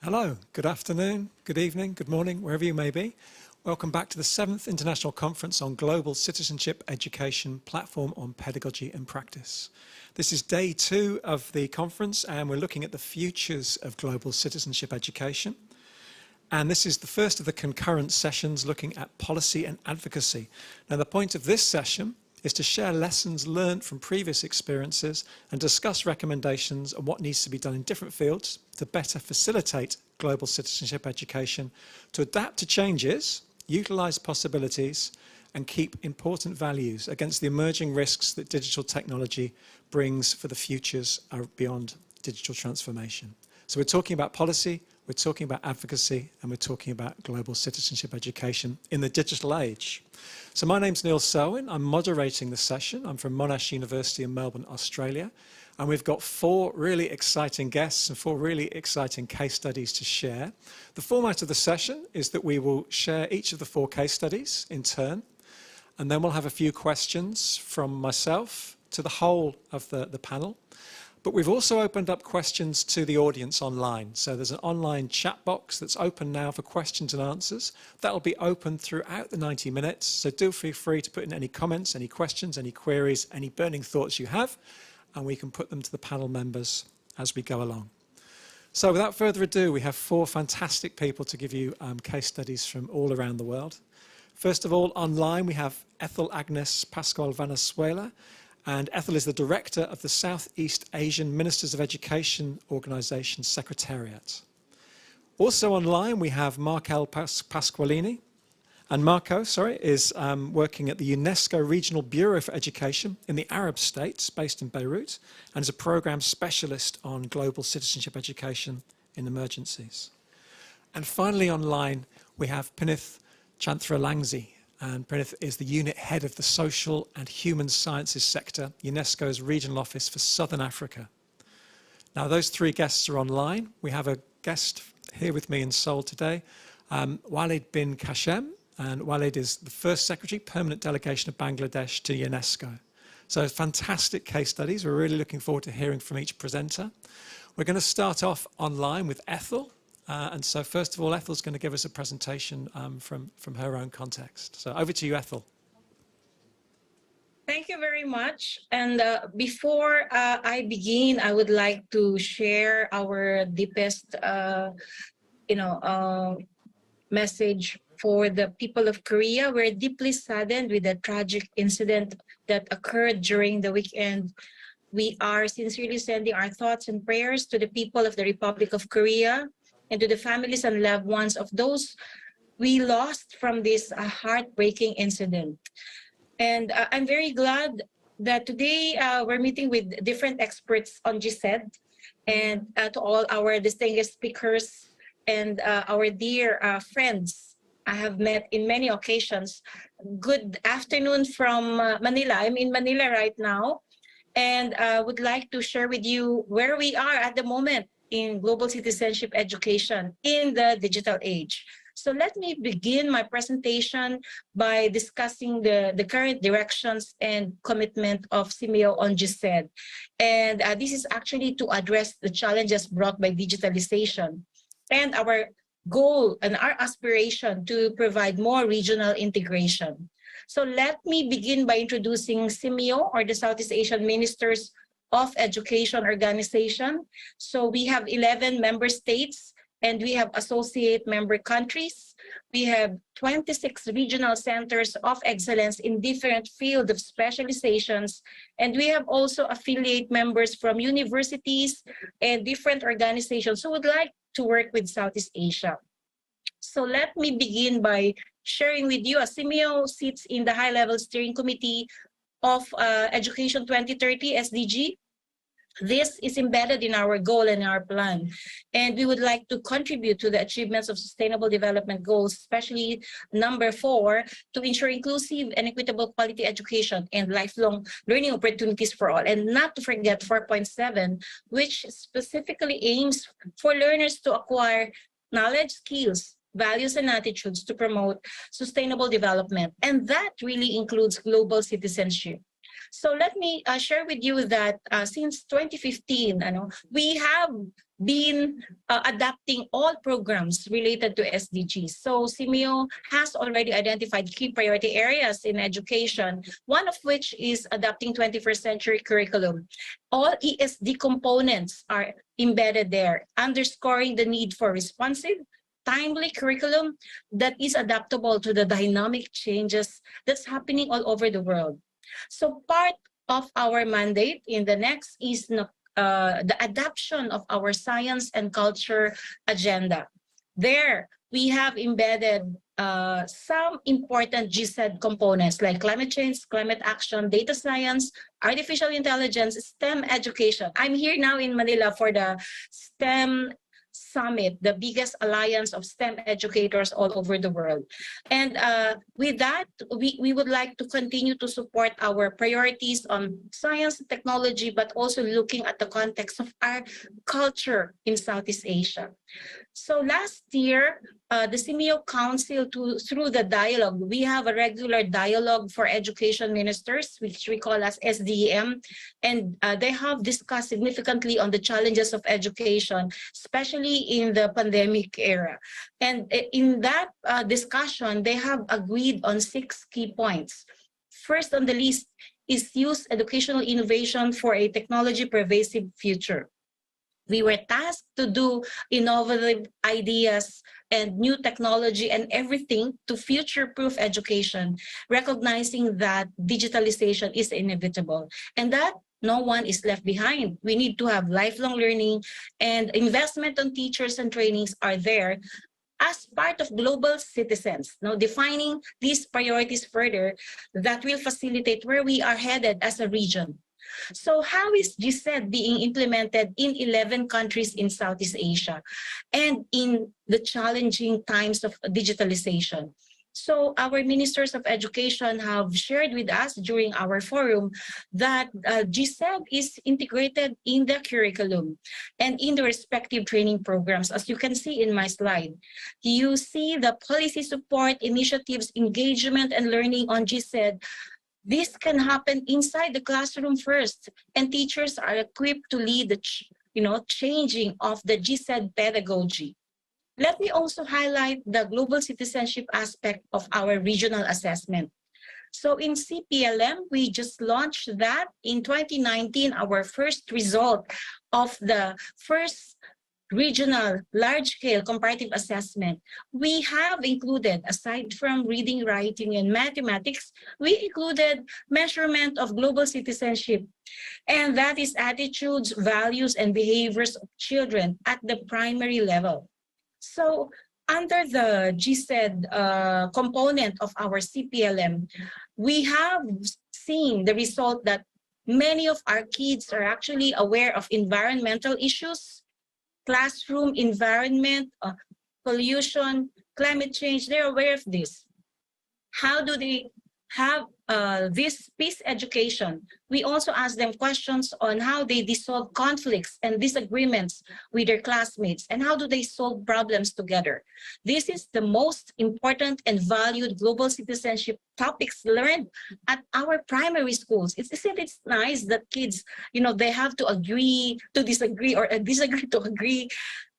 Hello, good afternoon, good evening, good morning, wherever you may be. Welcome back to the 7th International Conference on Global Citizenship Education Platform on Pedagogy and Practice. This is day 2 of the conference and we're looking at the futures of global citizenship education. And this is the first of the concurrent sessions looking at policy and advocacy. Now the point of this session is to share lessons learned from previous experiences and discuss recommendations on what needs to be done in different fields to better facilitate global citizenship education, to adapt to changes, utilise possibilities, and keep important values against the emerging risks that digital technology brings for the futures beyond digital transformation. So we're talking about policy, we're talking about advocacy, and we're talking about global citizenship education in the digital age. So my name's Neil Selwyn, I'm moderating the session. I'm from Monash University in Melbourne, Australia. And we've got 4 really exciting guests and 4 really exciting case studies to share. The format of the session is that we will share each of the 4 case studies in turn. And then we'll have a few questions from myself to the whole of the panel. But we've also opened up questions to the audience online. So there's an online chat box that's open now for questions and answers. That'll be open throughout the 90 minutes. So do feel free to put in any comments, any questions, any queries, any burning thoughts you have, and we can put them to the panel members as we go along. So without further ado, we have 4 fantastic people to give you case studies from all around the world. First of all, online we have Ethel Agnes Pascual Valenzuela. And Ethel is the director of the Southeast Asian Ministers of Education Organization Secretariat. Also online, we have Marco Pasqualini. And Marco, is working at the UNESCO Regional Bureau for Education in the Arab states, based in Beirut, and is a program specialist on global citizenship education in emergencies. And finally online, we have Pinith Chantralangzi. And Pranith is the unit head of the Social and Human Sciences sector, UNESCO's regional office for Southern Africa. Now, those 3 guests are online. We have a guest here with me in Seoul today, Walid bin Kashem. And Walid is the first secretary, permanent delegation of Bangladesh to UNESCO. So fantastic case studies. We're really looking forward to hearing from each presenter. We're going to start off online with Ethel. And so first of all, Ethel's going to give us a presentation from her own context. So over to you, Ethel. Thank you very much. And before I begin, I would like to share our deepest, message for the people of Korea. We're deeply saddened with the tragic incident that occurred during the weekend. We are sincerely sending our thoughts and prayers to the people of the Republic of Korea and to the families and loved ones of those we lost from this heartbreaking incident. And I'm very glad that today we're meeting with different experts on GCED, and to all our distinguished speakers and our dear friends I have met in many occasions. Good afternoon from Manila. I'm in Manila right now, and I would like to share with you where we are at the moment in global citizenship education in the digital age. So let me begin my presentation by discussing the current directions and commitment of CMEO on GCED. And this is actually to address the challenges brought by digitalization and our goal and our aspiration to provide more regional integration. So let me begin by introducing CMEO, or the Southeast Asian Ministers of Education Organization. So we have 11 member states and we have associate member countries. We have 26 regional centers of excellence in different fields of specializations. And we have also affiliate members from universities and different organizations who would like to work with Southeast Asia. So let me begin by sharing with you, CMEO sits in the high-level steering committee of Education 2030 SDG. This is embedded in our goal and our plan, and we would like to contribute to the achievements of Sustainable Development Goals, especially number 4, to ensure inclusive and equitable quality education and lifelong learning opportunities for all, and not to forget 4.7, which specifically aims for learners to acquire knowledge, skills, values, and attitudes to promote sustainable development, and that really includes global citizenship. So let me share with you that since 2015, we have been adapting all programs related to SDGs. So CMEO has already identified key priority areas in education, one of which is adopting 21st century curriculum. All ESD components are embedded there, underscoring the need for responsive, timely curriculum that is adaptable to the dynamic changes that's happening all over the world. So part of our mandate in the next is the adoption of our science and culture agenda. There, we have embedded some important GCED components like climate change, climate action, data science, artificial intelligence, STEM education. I'm here now in Manila for the STEM Summit, the biggest alliance of STEM educators all over the world. And with that, we would like to continue to support our priorities on science and technology, but also looking at the context of our culture in Southeast Asia. So last year, the CMEO Council, through the dialogue, we have a regular dialogue for education ministers, which we call as SDEM, and they have discussed significantly on the challenges of education, especially in the pandemic era. And in that discussion, they have agreed on 6 key points. First on the list is use educational innovation for a technology pervasive future. We were tasked to do innovative ideas and new technology and everything to future-proof education, recognizing that digitalization is inevitable and that no one is left behind. We need to have lifelong learning, and investment on teachers and trainings are there as part of global citizens. Now, defining these priorities further that will facilitate where we are headed as a region. So how is GCED being implemented in 11 countries in Southeast Asia and in the challenging times of digitalization? So our ministers of education have shared with us during our forum that GCED is integrated in the curriculum and in the respective training programs. As you can see in my slide, you see the policy support initiatives, engagement and learning on GCED. This can happen inside the classroom first, and teachers are equipped to lead the changing of the GCED pedagogy. Let me also highlight the global citizenship aspect of our regional assessment. So in CPLM, we just launched that in 2019, our first result of the first regional large-scale comparative assessment. We have included, aside from reading, writing, and mathematics, we included measurement of global citizenship. And that is attitudes, values, and behaviors of children at the primary level. So under the GCED component of our CPLM, we have seen the result that many of our kids are actually aware of environmental issues, classroom environment, pollution, climate change. They're aware of this. How do they have this peace education? We also ask them questions on how they dissolve conflicts and disagreements with their classmates and how do they solve problems together. This is the most important and valued global citizenship topics learned at our primary schools. Isn't it nice that kids, they have to agree to disagree or disagree to agree?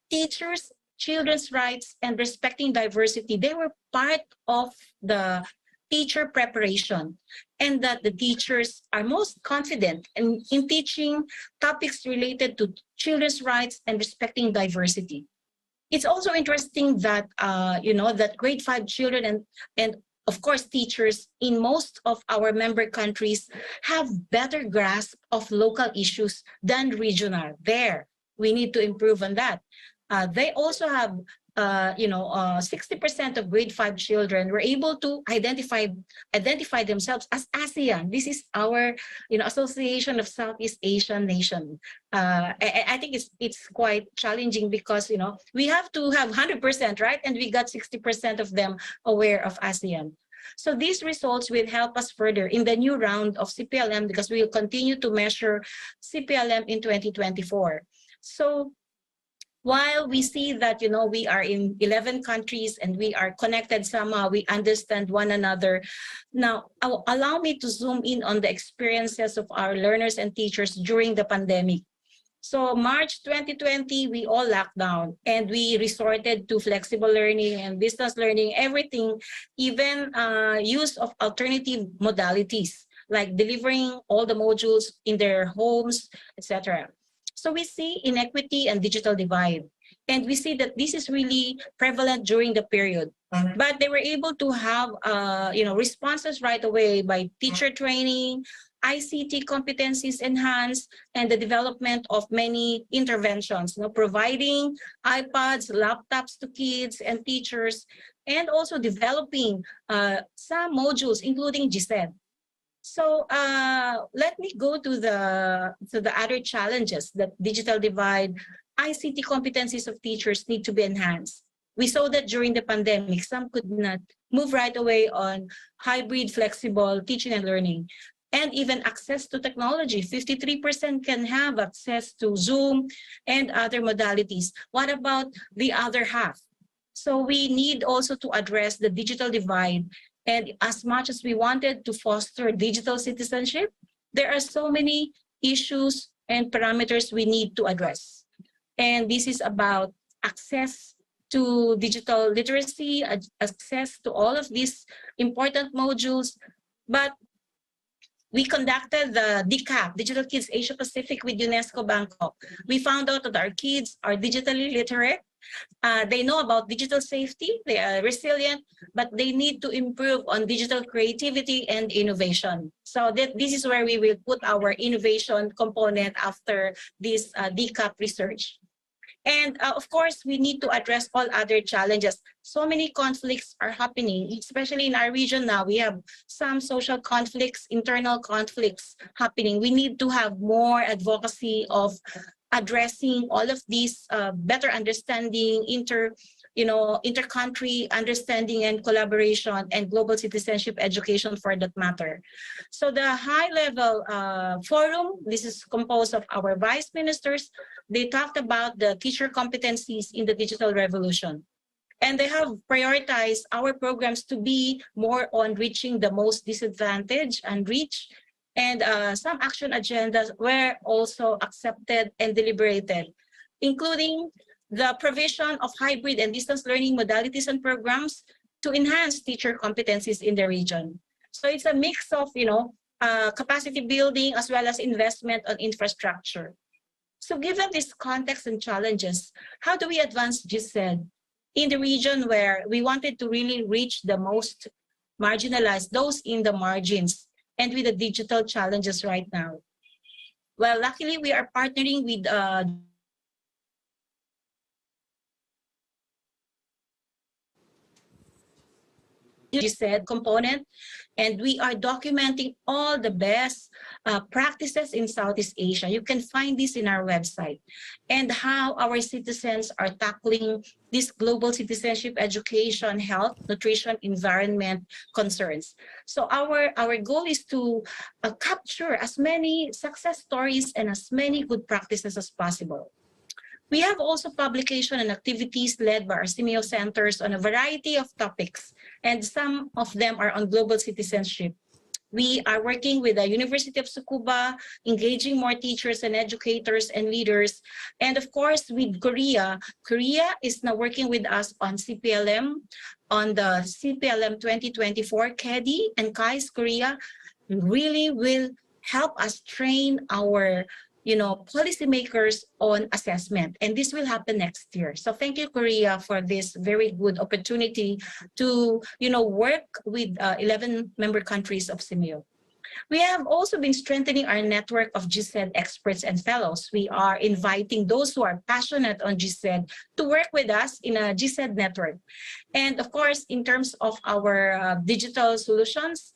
Teachers, children's rights, and respecting diversity, they were part of the teacher preparation, and that the teachers are most confident in teaching topics related to children's rights and respecting diversity. It's also interesting that, that grade 5 children and of course, teachers in most of our member countries have better grasp of local issues than regional. There, we need to improve on that. They also have 60% of grade 5 children were able to identify themselves as ASEAN. This is our, Association of Southeast Asian Nation. I think it's quite challenging because, we have to have 100%, right? And we got 60% of them aware of ASEAN. So these results will help us further in the new round of CPLM because we will continue to measure CPLM in 2024. So while we see that, we are in 11 countries and we are connected somehow, we understand one another. Now, allow me to zoom in on the experiences of our learners and teachers during the pandemic. So March 2020, we all locked down and we resorted to flexible learning and distance learning, everything, even use of alternative modalities like delivering all the modules in their homes, etc. So we see inequity and digital divide. And we see that this is really prevalent during the period. But they were able to have responses right away by teacher training, ICT competencies enhanced, and the development of many interventions, providing iPads, laptops to kids and teachers, and also developing some modules, including GCED. So let me go to the other challenges that digital divide, ICT competencies of teachers need to be enhanced. We saw that during the pandemic, some could not move right away on hybrid, flexible teaching and learning. And even access to technology, 53% can have access to Zoom and other modalities. What about the other half? So we need also to address the digital divide. And as much as we wanted to foster digital citizenship, there are so many issues and parameters we need to address. And this is about access to digital literacy, access to all of these important modules. But we conducted the DCAP, Digital Kids Asia Pacific, with UNESCO Bangkok. We found out that our kids are digitally literate. They know about digital safety, they are resilient, but they need to improve on digital creativity and innovation. So this is where we will put our innovation component after this DCAP research. And of course, we need to address all other challenges. So many conflicts are happening, especially in our region now. We have some social conflicts, internal conflicts happening. We need to have more advocacy of addressing all of these, better understanding, inter-country understanding and collaboration, and global citizenship education for that matter. So the high-level forum, this is composed of our vice ministers. They talked about the teacher competencies in the digital revolution. And they have prioritized our programs to be more on reaching the most disadvantaged and reach. And some action agendas were also accepted and deliberated, including the provision of hybrid and distance learning modalities and programs to enhance teacher competencies in the region. So it's a mix of, capacity building as well as investment on infrastructure. So given this context and challenges, how do we advance GCED in the region where we wanted to really reach the most marginalized, those in the margins, and with the digital challenges right now? Well, luckily, we are partnering with GCED component, and we are documenting all the best practices in Southeast Asia. You can find this in our website, and how our citizens are tackling this global citizenship, education, health, nutrition, environment concerns. So our goal is to capture as many success stories and as many good practices as possible. We have also publication and activities led by our CMEO centers on a variety of topics, and some of them are on global citizenship. We are working with the University of Tsukuba, engaging more teachers and educators and leaders. And of course, with Korea. Korea is now working with us on CPLM, on the CPLM 2024. KEDI and KAIS Korea really will help us train our policymakers on assessment. And this will happen next year. So thank you, Korea, for this very good opportunity to, work with 11 member countries of CMEO. We have also been strengthening our network of GCED experts and fellows. We are inviting those who are passionate on GCED to work with us in a GCED network. And of course, in terms of our digital solutions,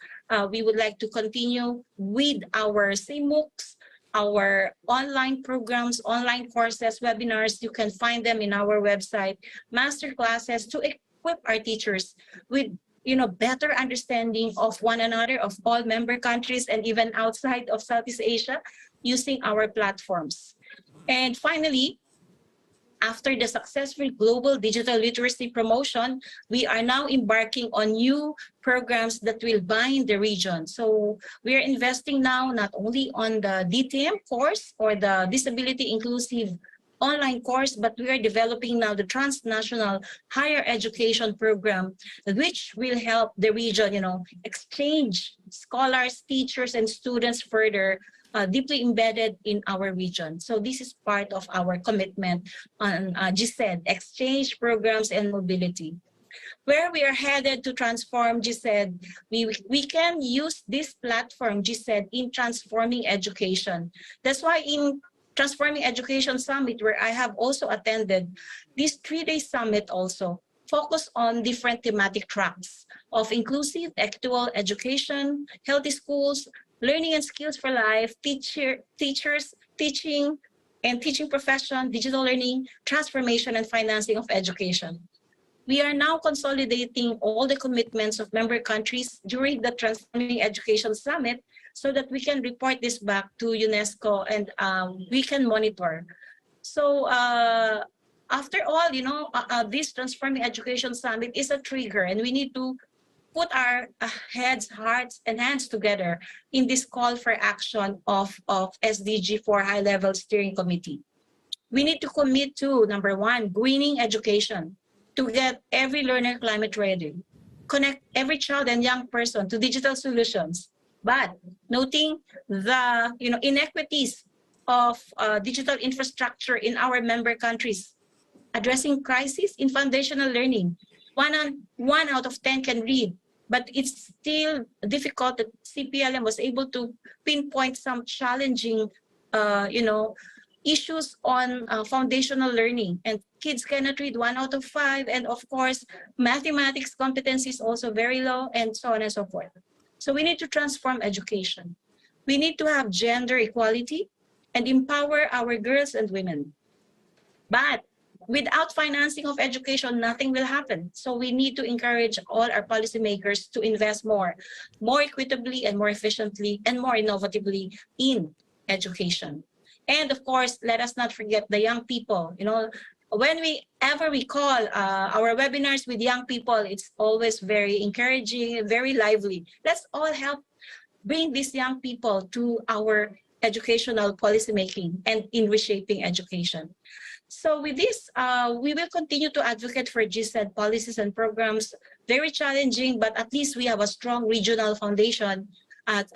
we would like to continue with our CMOOCs, our online programs, online courses, webinars. You can find them in our website, master classes, to equip our teachers with better understanding of one another, of all member countries, and even outside of Southeast Asia, using our platforms. And finally, After the successful global digital literacy promotion, we are now embarking on new programs that will bind the region. So we are investing now not only on the DTM course or the disability inclusive online course, but we are developing now the transnational higher education program, which will help the region, exchange scholars, teachers, and students further deeply embedded in our region. So this is part of our commitment on GCED, exchange programs and mobility. Where we are headed to transform GCED, we can use this platform, GCED, in transforming education. That's why in Transforming Education Summit, where I have also attended, this 3-day summit also focus on different thematic tracks of inclusive, equitable education, healthy schools, learning and skills for life, teachers, teaching and teaching profession, digital learning, transformation, and financing of education. We are now consolidating all the commitments of member countries during the Transforming Education Summit so that we can report this back to UNESCO and we can monitor. So after all, this Transforming Education Summit is a trigger, and we need to put our heads, hearts, and hands together in this call for action of SDG 4 High-Level Steering Committee. We need to commit to, number one, greening education to get every learner climate ready, connect every child and young person to digital solutions, but noting the inequities of digital infrastructure in our member countries, addressing crisis in foundational learning. One out of 10 can read, but it's still difficult that CPLM was able to pinpoint some challenging, issues on foundational learning, and kids cannot read 1 out of 5, and of course, mathematics competency is also very low, and so on and so forth. So we need to transform education. We need to have gender equality and empower our girls and women. But without financing of education, nothing will happen. So we need to encourage all our policymakers to invest more equitably and more efficiently and more innovatively in education. And of course, let us not forget the young people. Whenever we call our webinars with young people, it's always very encouraging, very lively. Let's all help bring these young people to our educational policymaking and in reshaping education. So with this, we will continue to advocate for GCED policies and programs. Very challenging, but at least we have a strong regional foundation at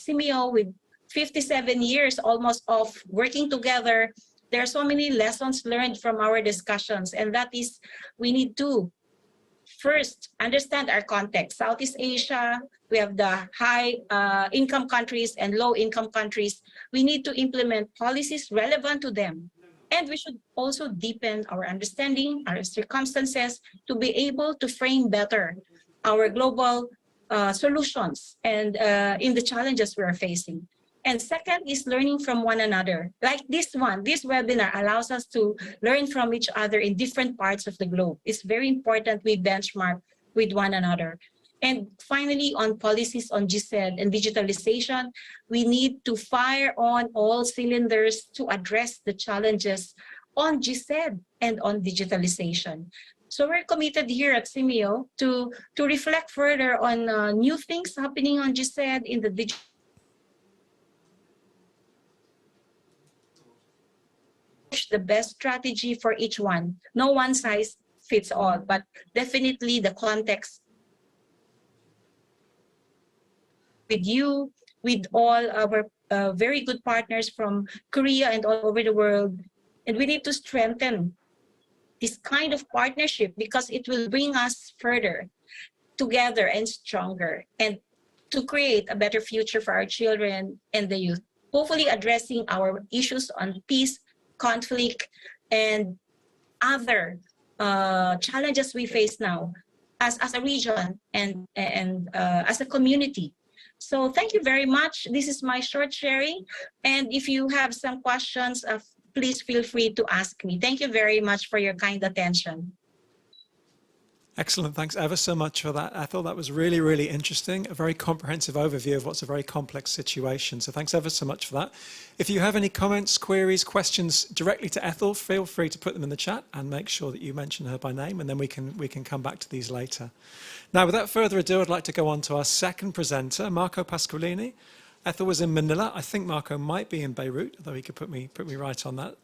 CMEO with 57 years almost of working together. There are so many lessons learned from our discussions, and that is we need to first understand our context. Southeast Asia, we have the high income countries and low income countries. We need to implement policies relevant to them. And we should also deepen our understanding, our circumstances, to be able to frame better our global solutions and in the challenges we are facing. And second is learning from one another. Like this webinar allows us to learn from each other in different parts of the globe. It's very important we benchmark with one another. And finally, on policies on GCED and digitalization, we need to fire on all cylinders to address the challenges on GCED and on digitalization. So we're committed here at CMEO to reflect further on new things happening on GCED in the digital the best strategy for each one. No one size fits all, but definitely the context with you, with all our very good partners from Korea and all over the world. And we need to strengthen this kind of partnership because it will bring us further together and stronger and to create a better future for our children and the youth. Hopefully addressing our issues on peace, conflict, and other challenges we face now as a region and as a community. So thank you very much. This is my short sharing. And if you have some questions, please feel free to ask me. Thank you very much for your kind attention. Excellent. Thanks ever so much for that. I thought that was really, really interesting. A very comprehensive overview of what's a very complex situation. So thanks ever so much for that. If you have any comments, queries, questions directly to Ethel, feel free to put them in the chat and make sure that you mention her by name, and then we can come back to these later. Now, without further ado, I'd like to go on to our second presenter, Marco Pasqualini. Ethel was in Manila. I think Marco might be in Beirut, although he could put me right on that.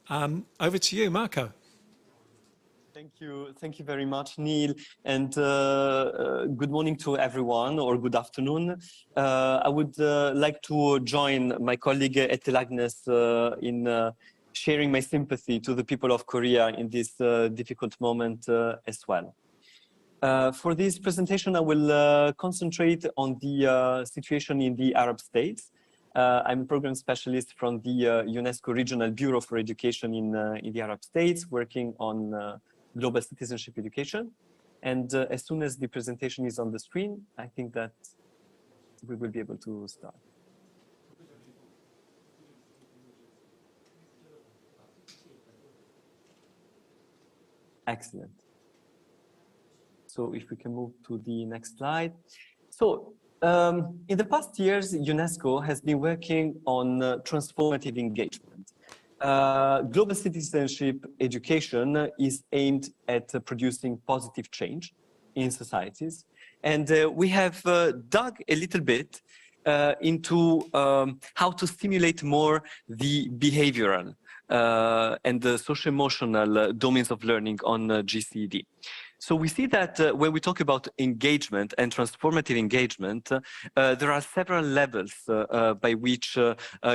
Over to you, Marco. Thank you very much, Neil, and good morning to everyone, or good afternoon. I would like to join my colleague Ethel Agnes in sharing my sympathy to the people of Korea in this difficult moment as well. For this presentation, I will concentrate on the situation in the Arab states. I'm a program specialist from the UNESCO Regional Bureau for Education in the Arab states, working on global citizenship education. And as soon as the presentation is on the screen, I think that we will be able to start. Excellent. So if we can move to the next slide. So in the past years, UNESCO has been working on transformative engagement. Global citizenship education is aimed at producing positive change in societies. And we have dug a little bit into how to stimulate more the behavioral and the social-emotional domains of learning on GCED. So we see that when we talk about engagement and transformative engagement, there are several levels by which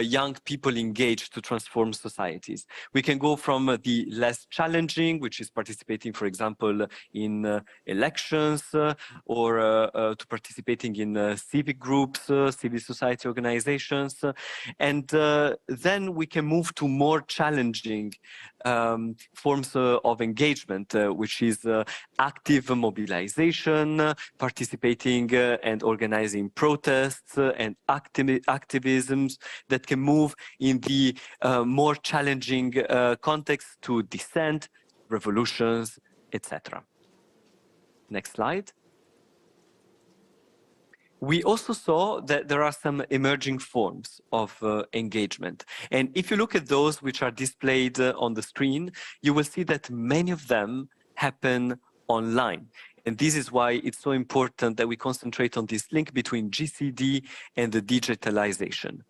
young people engage to transform societies. We can go from the less challenging, which is participating, for example, in elections, or to participating in civic groups, civil society organizations. And then we can move to more challenging forms of engagement, which is active mobilization, participating and organizing protests and activisms that can move in the more challenging context to dissent, revolutions, etc. Next slide. We also saw that there are some emerging forms of engagement. And if you look at those which are displayed on the screen, you will see that many of them happen online. And this is why it's so important that we concentrate on this link between GCD and the digitalization.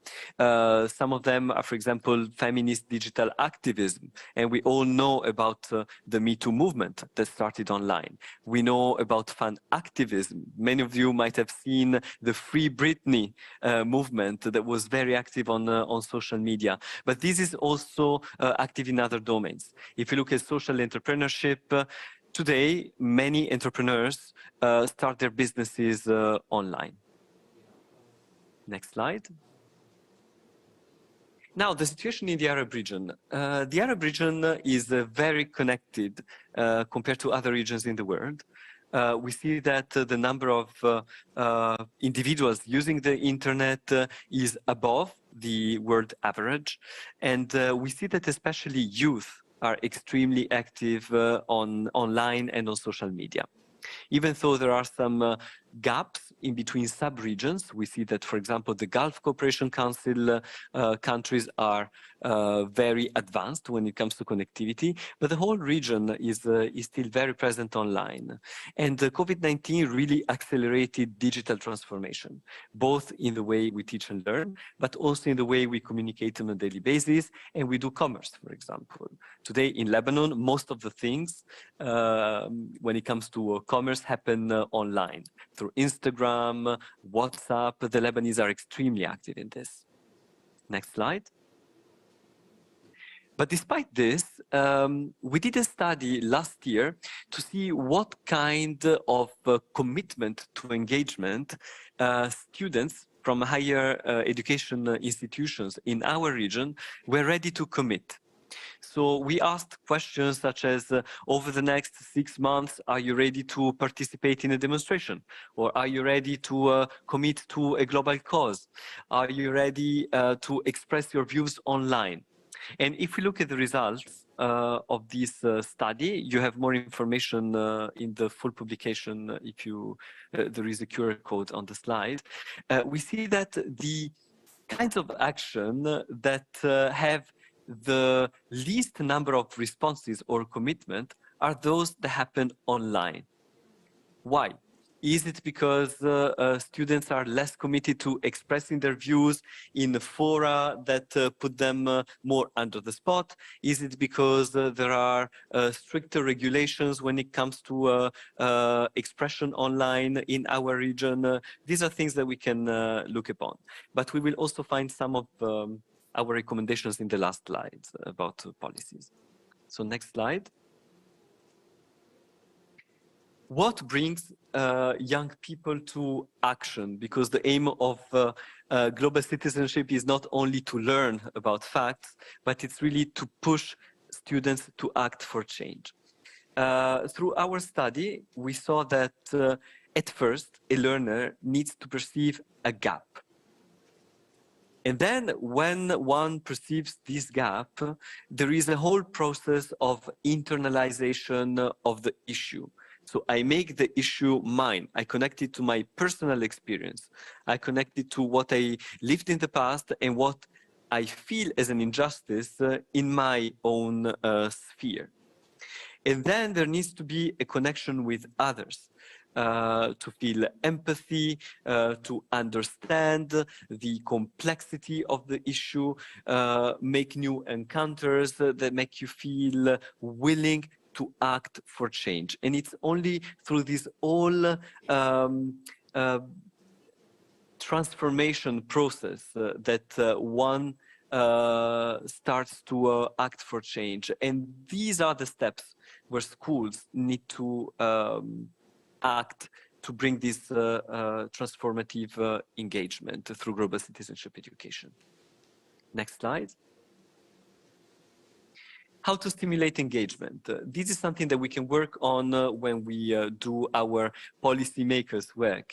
Some of them are, for example, feminist digital activism. And we all know about the Me Too movement that started online. We know about fan activism. Many of you might have seen the Free Britney movement that was very active on social media. But this is also active in other domains. If you look at social entrepreneurship, today, many entrepreneurs start their businesses online. Next slide. Now, the situation in the Arab region. The Arab region is very connected compared to other regions in the world. We see that the number of individuals using the internet is above the world average. And we see that especially youth are extremely active online and on social media. Even though there are some gaps in between sub-regions, we see that, for example, the Gulf Cooperation Council countries are very advanced when it comes to connectivity, but the whole region is still very present online. And COVID-19 really accelerated digital transformation, both in the way we teach and learn, but also in the way we communicate on a daily basis, and we do commerce, for example. Today in Lebanon, most of the things when it comes to commerce happen online through Instagram, WhatsApp. The Lebanese are extremely active in this. Next slide. But despite this, we did a study last year to see what kind of commitment to engagement students from higher education institutions in our region were ready to commit. So we asked questions such as, over the next 6 months, are you ready to participate in a demonstration? Or are you ready to commit to a global cause? Are you ready to express your views online? And if we look at the results, of this study. You have more information in the full publication if you, there is a QR code on the slide. We see that the kinds of action that have the least number of responses or commitment are those that happen online. Why? Is it because students are less committed to expressing their views in the fora that put them more under the spot? Is it because there are stricter regulations when it comes to expression online in our region? These are things that we can look upon. But we will also find some of our recommendations in the last slides about policies. So next slide. What brings young people to action? Because the aim of global citizenship is not only to learn about facts, but it's really to push students to act for change. Through our study, we saw that at first, a learner needs to perceive a gap. And then when one perceives this gap, there is a whole process of internalization of the issue. So I make the issue mine. I connect it to my personal experience. I connect it to what I lived in the past and what I feel as an injustice in my own sphere. And then there needs to be a connection with others. To feel empathy, to understand the complexity of the issue, make new encounters that make you feel willing to act for change. And it's only through this whole transformation process that one starts to act for change. And these are the steps where schools need to act to bring this transformative engagement through global citizenship education. Next slide. How to stimulate engagement. This is something that we can work on when we do our policymakers' work.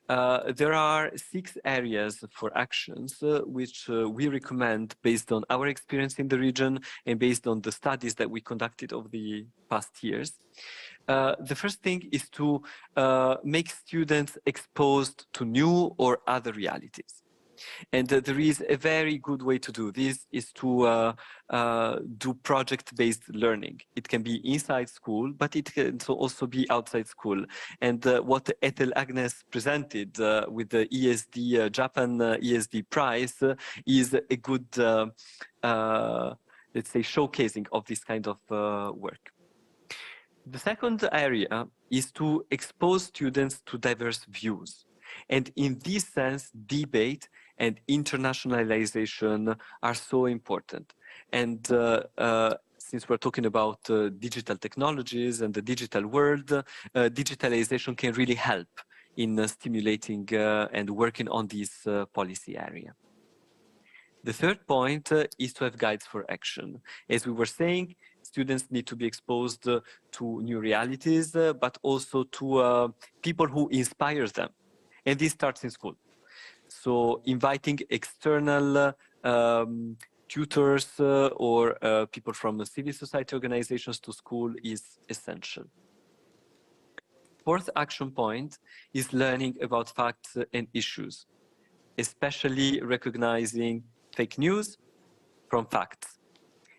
There are 6 areas for actions which we recommend based on our experience in the region and based on the studies that we conducted over the past years. The first thing is to make students exposed to new or other realities. And there is a very good way to do this is to do project-based learning. It can be inside school, but it can also be outside school. And what Ethel Agnes presented with the ESD, Japan ESD prize is a good, let's say, showcasing of this kind of work. The second area is to expose students to diverse views. And in this sense, debate and internationalization are so important. And since we're talking about digital technologies and the digital world, digitalization can really help in stimulating and working on this policy area. The third point is to have guides for action. As we were saying, students need to be exposed to new realities, but also to people who inspire them. And this starts in school. So inviting external tutors or people from civil society organizations to school is essential. Fourth action point is learning about facts and issues, especially recognizing fake news from facts.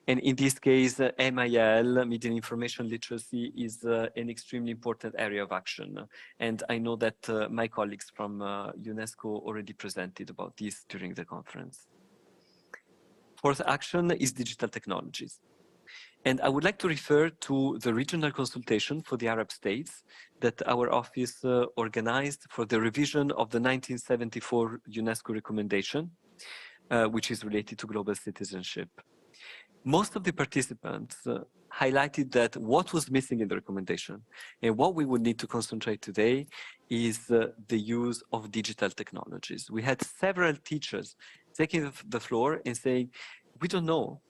And in this case, MIL, Media and Information Literacy, is an extremely important area of action. And I know that my colleagues from UNESCO already presented about this during the conference. Fourth action is digital technologies. And I would like to refer to the regional consultation for the Arab states that our office organized for the revision of the 1974 UNESCO recommendation, which is related to global citizenship. Most of the participants highlighted that what was missing in the recommendation and what we would need to concentrate today is the use of digital technologies. We had several teachers taking the floor and saying, we don't know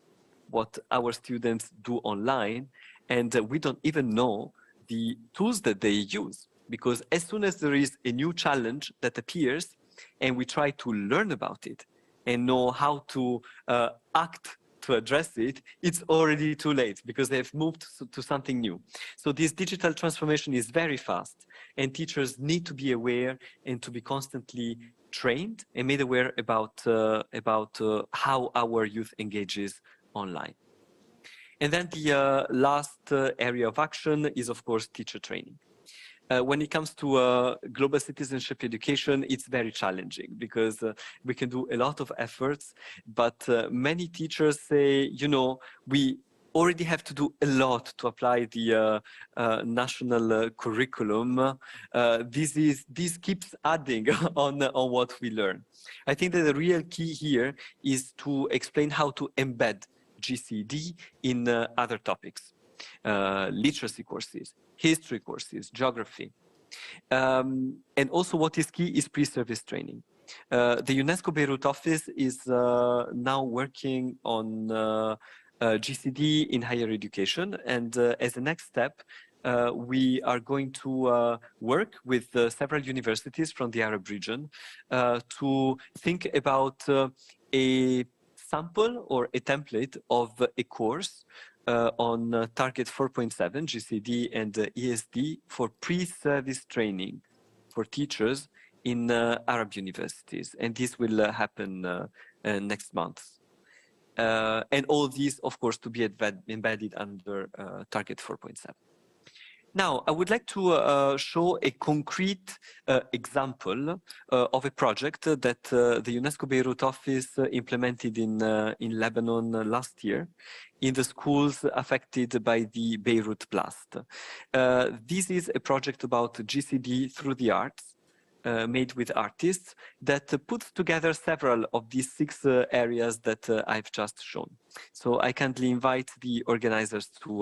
what our students do online, and we don't even know the tools that they use, because as soon as there is a new challenge that appears and we try to learn about it and know how to act to address it, it's already too late because they've moved to something new. So this digital transformation is very fast, and teachers need to be aware and to be constantly trained and made aware about how our youth engages online. And then the last area of action is, of course, teacher training. When it comes to global citizenship education, it's very challenging because we can do a lot of efforts, but many teachers say, you know, we already have to do a lot to apply the national curriculum. This keeps adding on what we learn. I think that the real key here is to explain how to embed GCED in other topics, literacy courses, history courses, geography. And also what is key is pre-service training. The UNESCO Beirut office is now working on GCD in higher education. And as a next step, we are going to work with several universities from the Arab region to think about a sample or a template of a course on target 4.7 GCD and ESD for pre-service training for teachers in Arab universities, and this will happen next month. And all these, of course, to be embedded under target 4.7. Now, I would like to show a concrete example of a project that the UNESCO Beirut office implemented in Lebanon last year in the schools affected by the Beirut blast. This is a project about GCD through the arts, made with artists that puts together several of these 6 areas that I've just shown. So I kindly invite the organizers to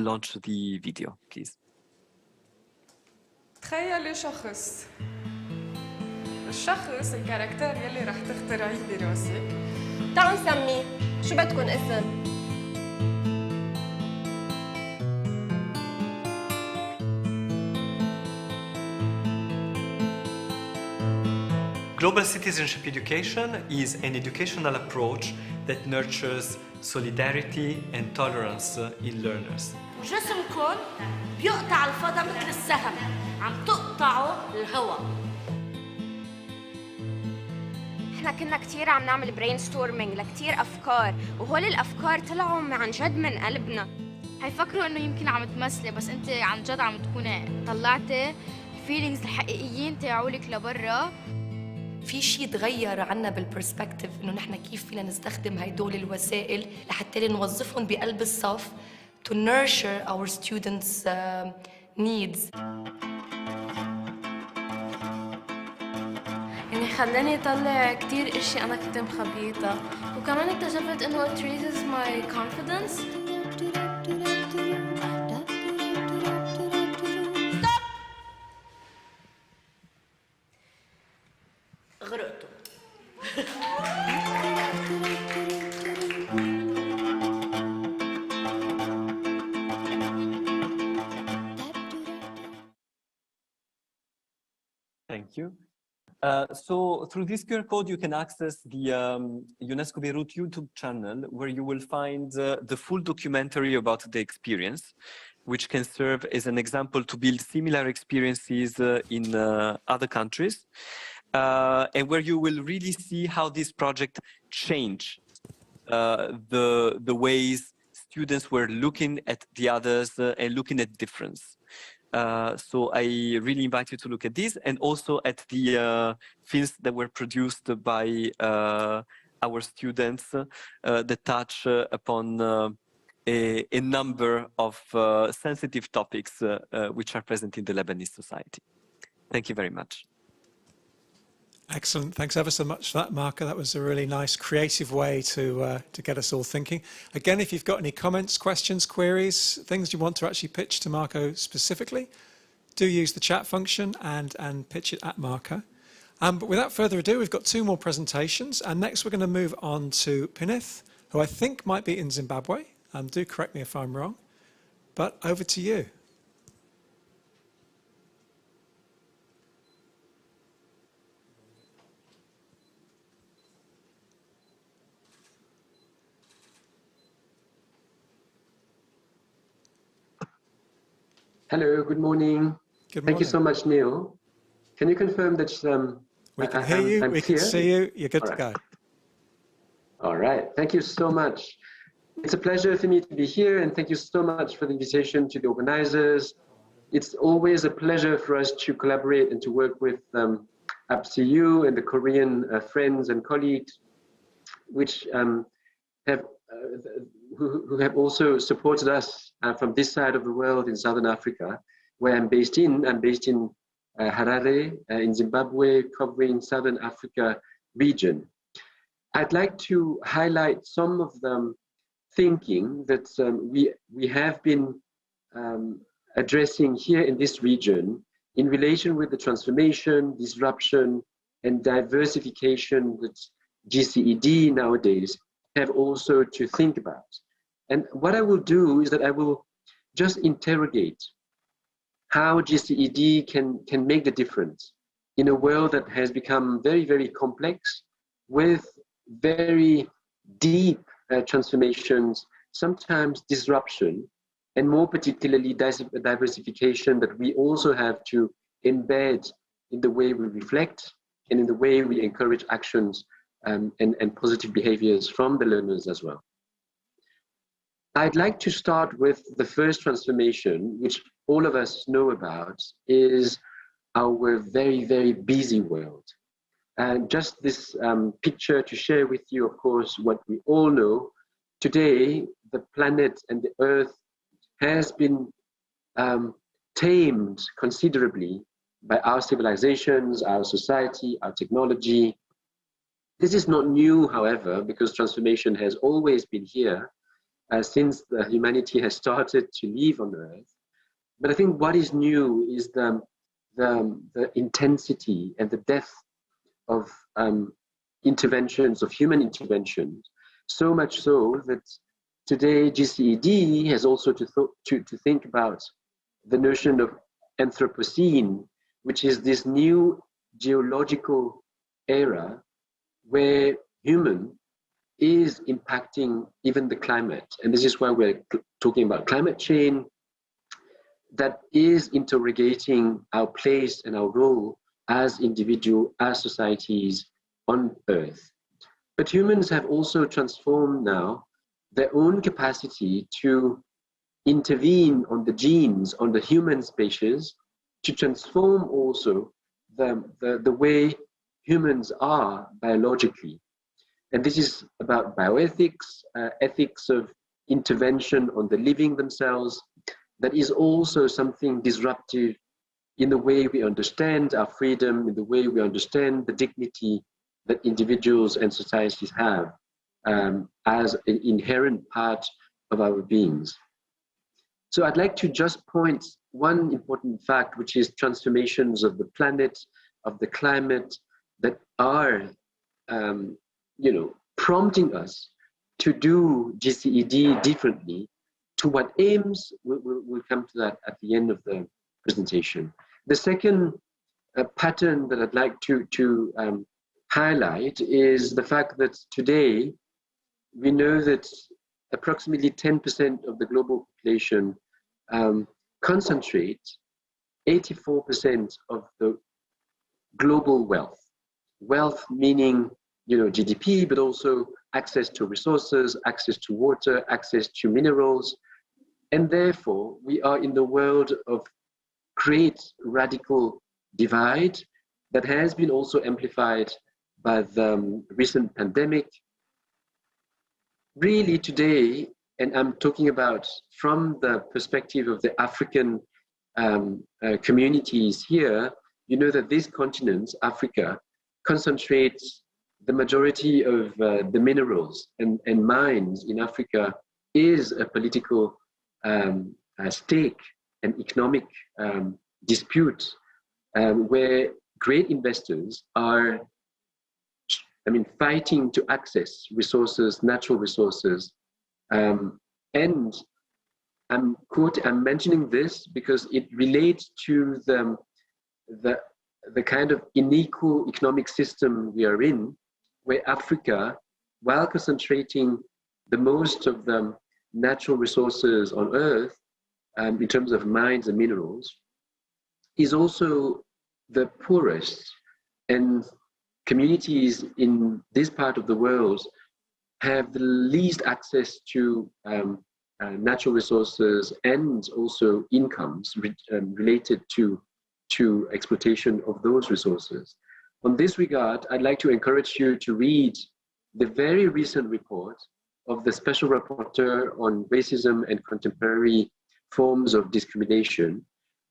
launch the video, please. تخيلي الشخص الكاركتر يلي رح تخترعيه براسك. تعالوا نسميه، شو بدكن اسم؟ Global citizenship education is an educational approach that nurtures solidarity and tolerance in learners. جسمكم بيقطع الفضاء مثل السهم، عم تقطعوا الهواء. احنا كنا كتير عم نعمل برين ستورمينج لكتير افكار، وهول الافكار طلعوا عن جد من قلبنا. هيفكروا انه يمكن عم تمثلي، بس انت عن جد عم تكوني طلعتي الفيلينجز الحقيقيين تاعولك لبرا. في شيء تغير عنا بالبرسبكتيف انه نحن كيف فينا نستخدم هدول الوسائل لحتى نوظفهم بقلب الصف to nurture our students' needs. يعني خلاني اطلع كتير اشياء انا كنت مخبيتها، وكمان اكتشفت انه it raises my confidence. غرقتوا. Thank you. So through this QR code, you can access the UNESCO Beirut YouTube channel, where you will find the full documentary about the experience, which can serve as an example to build similar experiences in other countries, and where you will really see how this project changed the ways students were looking at the others and looking at difference. So I really invite you to look at this, and also at the films that were produced by our students that touch upon a number of sensitive topics which are present in the Lebanese society. Thank you very much. Excellent. Thanks ever so much for that, Marco. That was a really nice, creative way to get us all thinking. Again, if you've got any comments, questions, queries, things you want to actually pitch to Marco specifically, do use the chat function and pitch it at Marco. But without further ado, we've got 2 more presentations. And next, we're going to move on to Pinith, who I think might be in Zimbabwe. Do correct me if I'm wrong. But over to you. Hello, good morning. Good Thank you morning. so much, Neil. Can you confirm that We can hear you, I'm we can clear? see you, you're good All to right. go. All right, thank you so much. It's a pleasure for me to be here, and thank you so much for the invitation to the organizers. It's always a pleasure for us to collaborate and to work with APCU and the Korean friends and colleagues, which have who have also supported us from this side of the world in Southern Africa, where I'm based in. I'm based in Harare, in Zimbabwe, covering Southern Africa region. I'd like to highlight some of the thinking that we have been addressing here in this region in relation with the transformation, disruption, and diversification that GCED nowadays have also to think about. And what I will do is that I will just interrogate how GCED can make the difference in a world that has become very, very complex with very deep transformations, sometimes disruption, and more particularly diversification that we also have to embed in the way we reflect and in the way we encourage actions and positive behaviors from the learners as well. I'd like to start with the first transformation, which all of us know about, is our very, very busy world. And just this picture to share with you, of course, what we all know. Today, the planet and the Earth has been tamed considerably by our civilizations, our society, our technology. This is not new, however, because transformation has always been here since the humanity has started to live on Earth. But I think what is new is the intensity and the depth of interventions, of human interventions, so much so that today GCED has also to think about the notion of Anthropocene, which is this new geological era where human is impacting even the climate. And this is why we're talking about climate change that is interrogating our place and our role as individuals, as societies on Earth. But humans have also transformed now their own capacity to intervene on the genes, on the human species, to transform also the way humans are biologically. And this is about bioethics, ethics of intervention on the living themselves. That is also something disruptive in the way we understand our freedom, in the way we understand the dignity that individuals and societies have as an inherent part of our beings. So I'd like to just point one important fact, which is transformations of the planet, of the climate, that are prompting us to do GCED differently. To what aims, we'll come to that at the end of the presentation. The second pattern that I'd like to highlight is the fact that today we know that approximately 10% of the global population concentrate 84% of the global wealth. Wealth meaning, GDP, but also access to resources, access to water, access to minerals. And therefore, we are in the world of great radical divide that has been also amplified by the recent pandemic. Really today, and I'm talking about from the perspective of the African communities here, you know that this continent, Africa, concentrates the majority of the minerals and mines in Africa is a political stake, an economic dispute where great investors are, fighting to access resources, natural resources. And I'm mentioning this because it relates to the kind of unequal economic system we are in, where Africa, while concentrating the most of the natural resources on Earth, in terms of mines and minerals, is also the poorest, and communities in this part of the world have the least access to natural resources and also incomes related to exploitation of those resources. On this regard, I'd like to encourage you to read the very recent report of the Special Rapporteur on Racism and Contemporary Forms of Discrimination,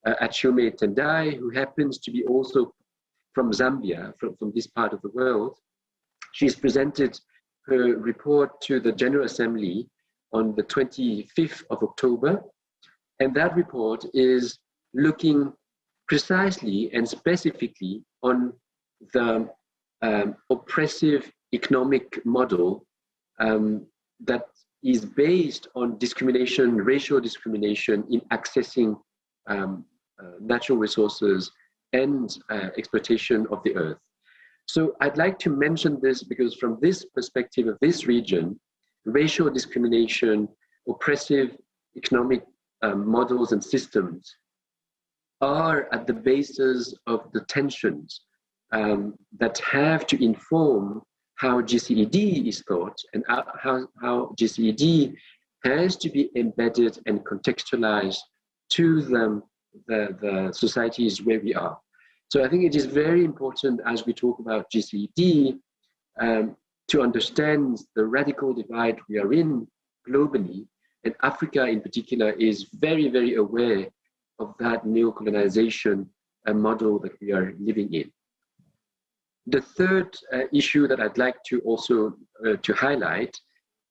Achiume Tendai, who happens to be also from Zambia, from this part of the world. She's presented her report to the General Assembly on the 25th of October. And that report is looking precisely and specifically on the oppressive economic model that is based on discrimination, racial discrimination in accessing natural resources and exploitation of the earth. So I'd like to mention this because from this perspective of this region, racial discrimination, oppressive economic models and systems are at the basis of the tensions that have to inform how GCED is thought and how GCED has to be embedded and contextualized to the societies where we are. So I think it is very important as we talk about GCED to understand the radical divide we are in globally, and Africa in particular is very, very aware of that neo-colonization model that we are living in. The third issue that I'd like to also to highlight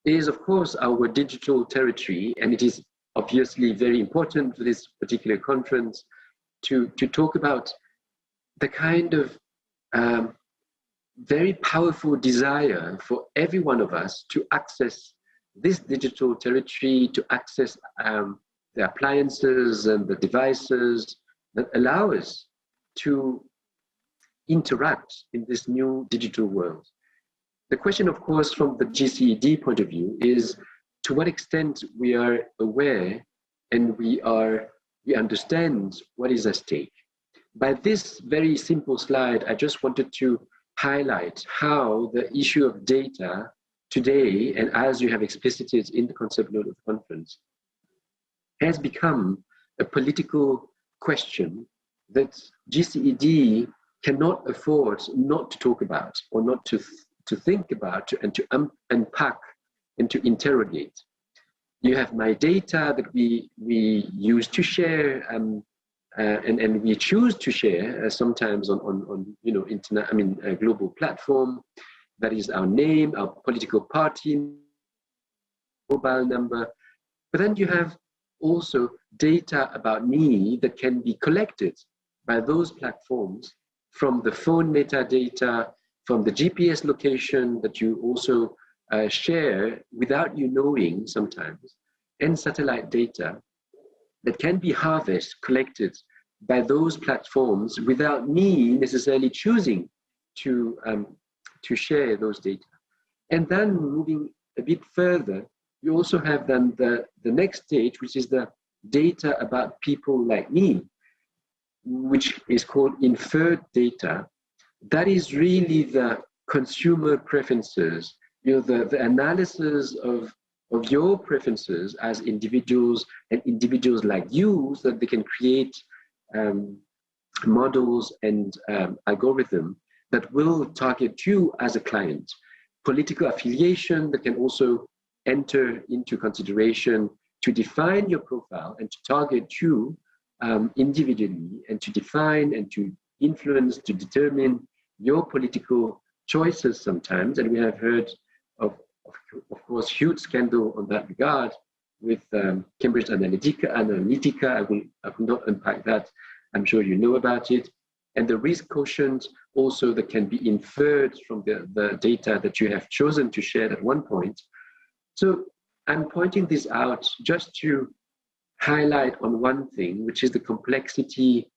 is, of course, our digital territory, and it is obviously very important for this particular conference to talk about the kind of very powerful desire for every one of us to access this digital territory, to access the appliances and the devices that allow us to interact in this new digital world. The question, of course, from the GCED point of view is to what extent we are aware and we understand what is at stake. By this very simple slide, I just wanted to highlight how the issue of data today, and as you have explicited in the concept note of the conference, has become a political question that GCED cannot afford not to talk about or not to think about and to unpack and to interrogate. You have my data that we use to share and we choose to share sometimes on internet, a global platform. That is our name, our political party, mobile number. But then you have also data about me that can be collected by those platforms from the phone metadata, from the GPS location that you also share without you knowing sometimes, and satellite data that can be harvested, collected by those platforms without me necessarily choosing to share those data. And then moving a bit further, you also have then the next stage, which is the data about people like me, which is called inferred data. That is really the consumer preferences, the analysis of your preferences as individuals and individuals like you, so that they can create models and algorithms that will target you as a client. Political affiliation that can also enter into consideration to define your profile and to target you individually, and to define and to influence, to determine your political choices sometimes. And we have heard of course, huge scandal on that regard with Cambridge Analytica. I will not unpack that. I'm sure you know about it. And the risk quotient also that can be inferred from the data that you have chosen to share at one point. So I'm pointing this out just to highlight on one thing, which is the complexity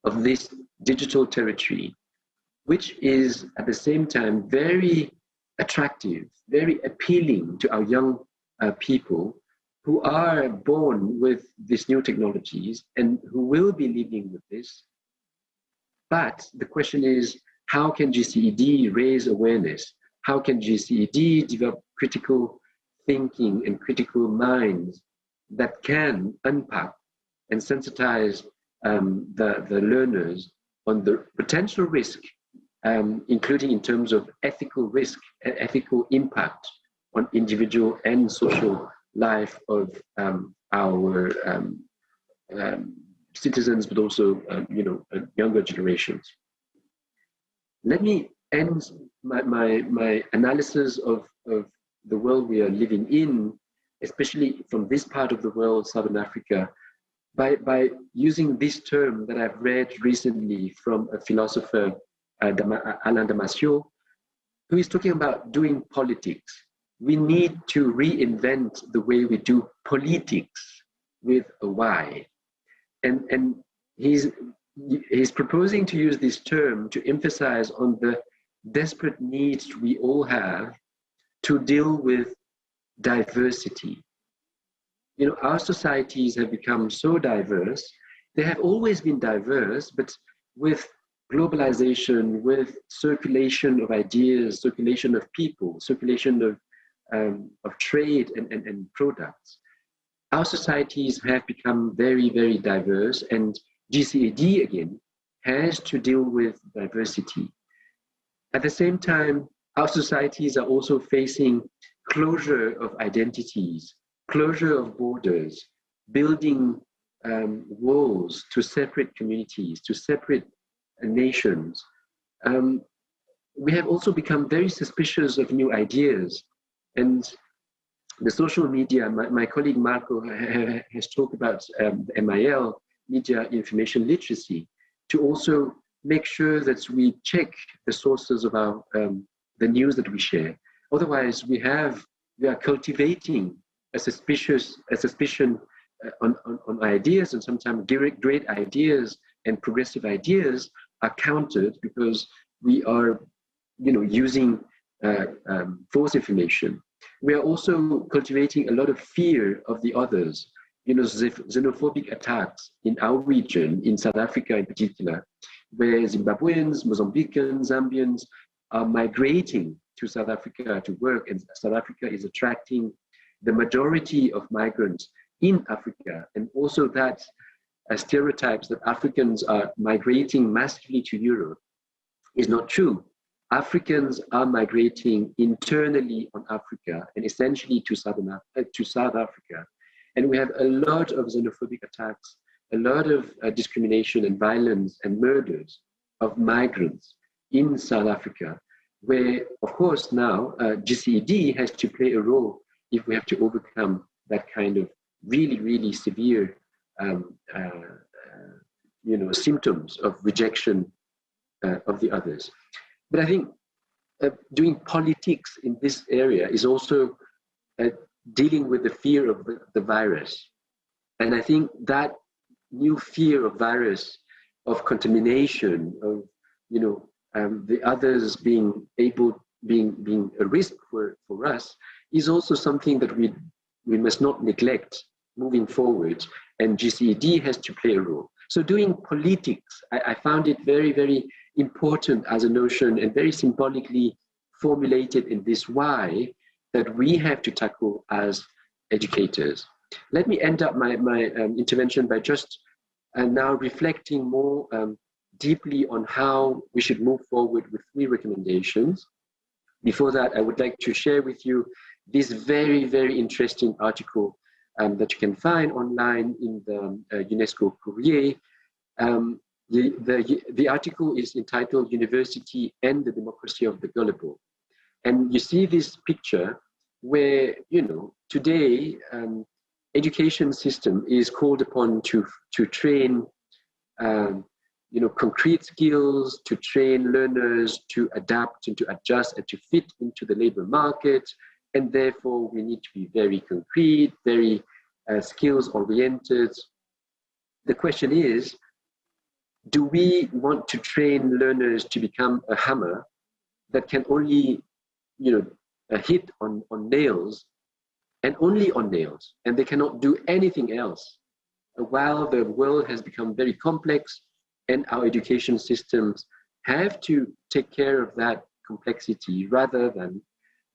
of this digital territory, which is at the same time very attractive, very appealing to our young people who are born with these new technologies and who will be living with this. But the question is, how can GCED raise awareness? How can GCED develop critical thinking and critical minds that can unpack and sensitize the learners on the potential risk, including in terms of ethical risk and ethical impact on individual and social life of our citizens, but also younger generations. Let me end my analysis of the world we are living in, especially from this part of the world, Southern Africa, by using this term that I've read recently from a philosopher, Alain Damasio, who is talking about doing politics. We need to reinvent the way we do politics with a Y. And he's proposing to use this term to emphasize on the desperate needs we all have to deal with diversity. Our societies have become so diverse. They have always been diverse, but with globalization, with circulation of ideas, circulation of people, circulation of trade and products, our societies have become very, very diverse, and GCED again has to deal with diversity. At the same time, our societies are also facing closure of identities, closure of borders, building walls to separate communities, to separate nations. We have also become very suspicious of new ideas. And the social media, my colleague Marco has talked about MIL, media information literacy, to also make sure that we check the sources of our the news that we share. Otherwise, we are cultivating a suspicion on ideas, and sometimes great ideas and progressive ideas are countered because we are, using false information. We are also cultivating a lot of fear of the others. Xenophobic attacks in our region, in South Africa in particular, where Zimbabweans, Mozambicans, Zambians are migrating to South Africa to work, and South Africa is attracting the majority of migrants in Africa, and also that stereotypes that Africans are migrating massively to Europe is not true. Africans are migrating internally on Africa and essentially to South Africa. And we have a lot of xenophobic attacks, a lot of discrimination and violence and murders of migrants in South Africa, where, of course, now GCED has to play a role if we have to overcome that kind of really, really severe symptoms of rejection of the others. But I think doing politics in this area is also dealing with the fear of the virus. And I think that new fear of virus, of contamination, of the others being a risk for us, is also something that we must not neglect moving forward, and GCED has to play a role. So doing politics, I found it very, very important as a notion, and very symbolically formulated in this why that we have to tackle as educators. Let me end up my intervention by just now reflecting more deeply on how we should move forward with 3 recommendations. Before that, I would like to share with you this very, very interesting article that you can find online in the UNESCO Courrier. The article is entitled University and the Democracy of the Gullible. And you see this picture where, today, education system is called upon to train, concrete skills, to train learners to adapt and to adjust and to fit into the labor market. And therefore, we need to be very concrete, very skills-oriented. The question is, do we want to train learners to become a hammer that can only, hit on nails and only on nails, and they cannot do anything else. While the world has become very complex and our education systems have to take care of that complexity rather than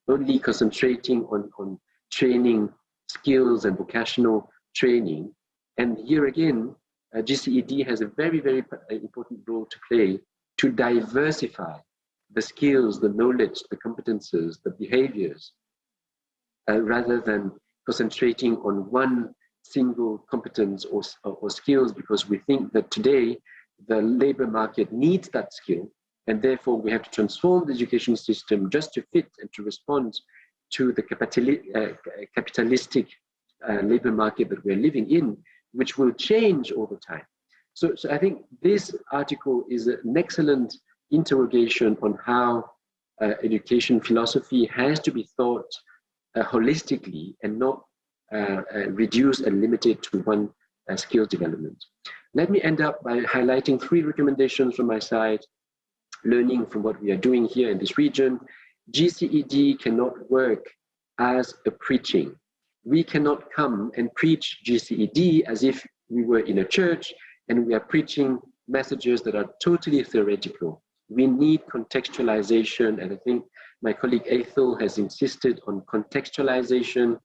only concentrating on training skills and vocational training. And here again, GCED has a very, very important role to play to diversify the skills, the knowledge, the competences, the behaviors, rather than concentrating on one single competence or skills, because we think that today the labor market needs that skill, and therefore we have to transform the education system just to fit and to respond to the capitalistic labor market that we're living in, which will change over time. So I think this article is an excellent interrogation on how education philosophy has to be thought holistically and not reduced and limited to one skill development. Let me end up by highlighting 3 recommendations from my side, learning from what we are doing here in this region. GCED cannot work as a preaching. We cannot come and preach GCED as if we were in a church and we are preaching messages that are totally theoretical. We need contextualization, and I think my colleague Ethel has insisted on contextualization.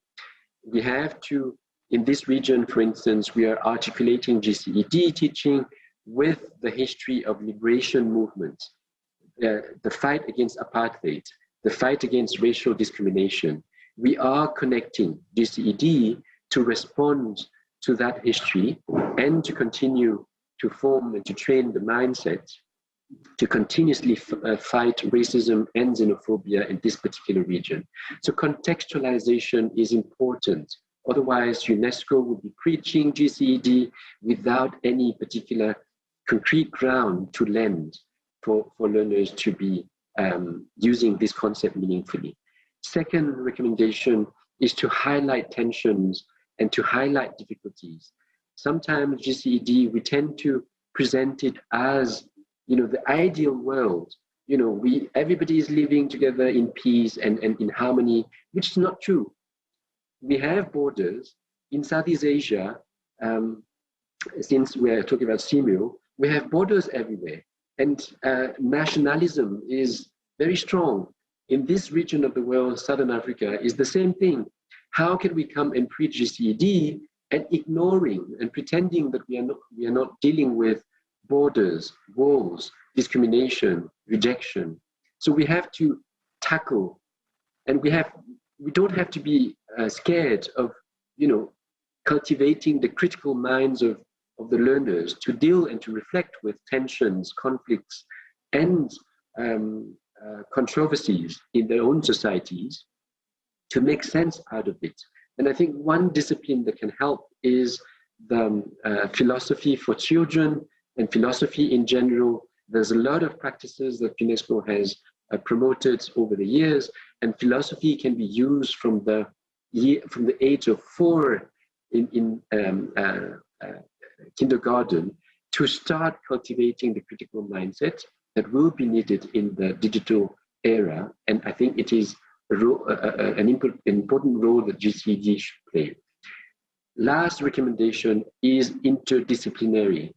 We have to, in this region, for instance, we are articulating GCED teaching with the history of liberation movements, the fight against apartheid, the fight against racial discrimination. We are connecting GCED to respond to that history and to continue to form and to train the mindset to continuously fight racism and xenophobia in this particular region. So contextualization is important. Otherwise, UNESCO would be preaching GCED without any particular concrete ground to lend for learners to be using this concept meaningfully. Second recommendation is to highlight tensions and to highlight difficulties. Sometimes GCED, we tend to present it as, the ideal world. Everybody is living together in peace and in harmony, which is not true. We have borders in Southeast Asia. Since we're talking about CMU, we have borders everywhere, and nationalism is very strong. In this region of the world, Southern Africa, is the same thing. How can we come and preach GCED and ignoring and pretending that we are not dealing with borders, walls, discrimination, rejection? So we have to tackle, and we don't have to be scared of, cultivating the critical minds of the learners to deal and to reflect with tensions, conflicts, and controversies in their own societies, to make sense out of it. And I think one discipline that can help is the philosophy for children and philosophy in general. There's a lot of practices that UNESCO has promoted over the years, and philosophy can be used from the age of 4 in kindergarten to start cultivating the critical mindset that will be needed in the digital era. And I think it is an important role that GCED should play. Last recommendation is interdisciplinary.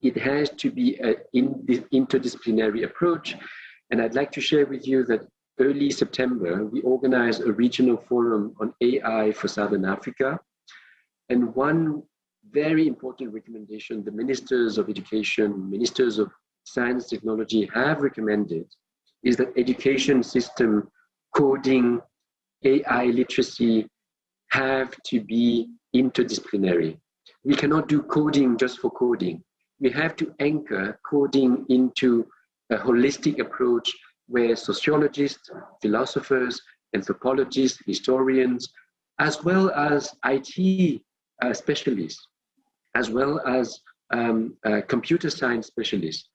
It has to be an interdisciplinary approach. And I'd like to share with you that early September, we organized a regional forum on AI for Southern Africa. And one very important recommendation the ministers of education, ministers of science, technology have recommended is that education system, coding, AI literacy have to be interdisciplinary. We cannot do coding just for coding. We have to anchor coding into a holistic approach where sociologists, philosophers, anthropologists, historians, as well as IT specialists, as well as computer science specialists,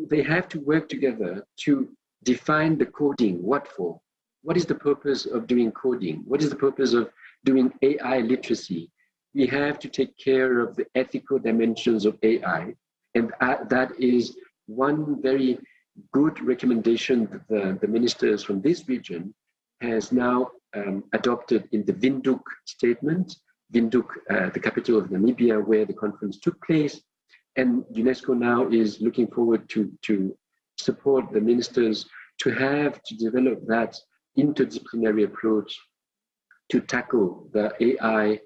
they have to work together to define the coding. What for? What is the purpose of doing coding? What is the purpose of doing AI literacy? We have to take care of the ethical dimensions of AI. And that is one very good recommendation that the ministers from this region has now adopted in the Windhoek statement, Windhoek, the capital of Namibia, where the conference took place. And UNESCO now is looking forward to support the ministers to develop that interdisciplinary approach to tackle the AI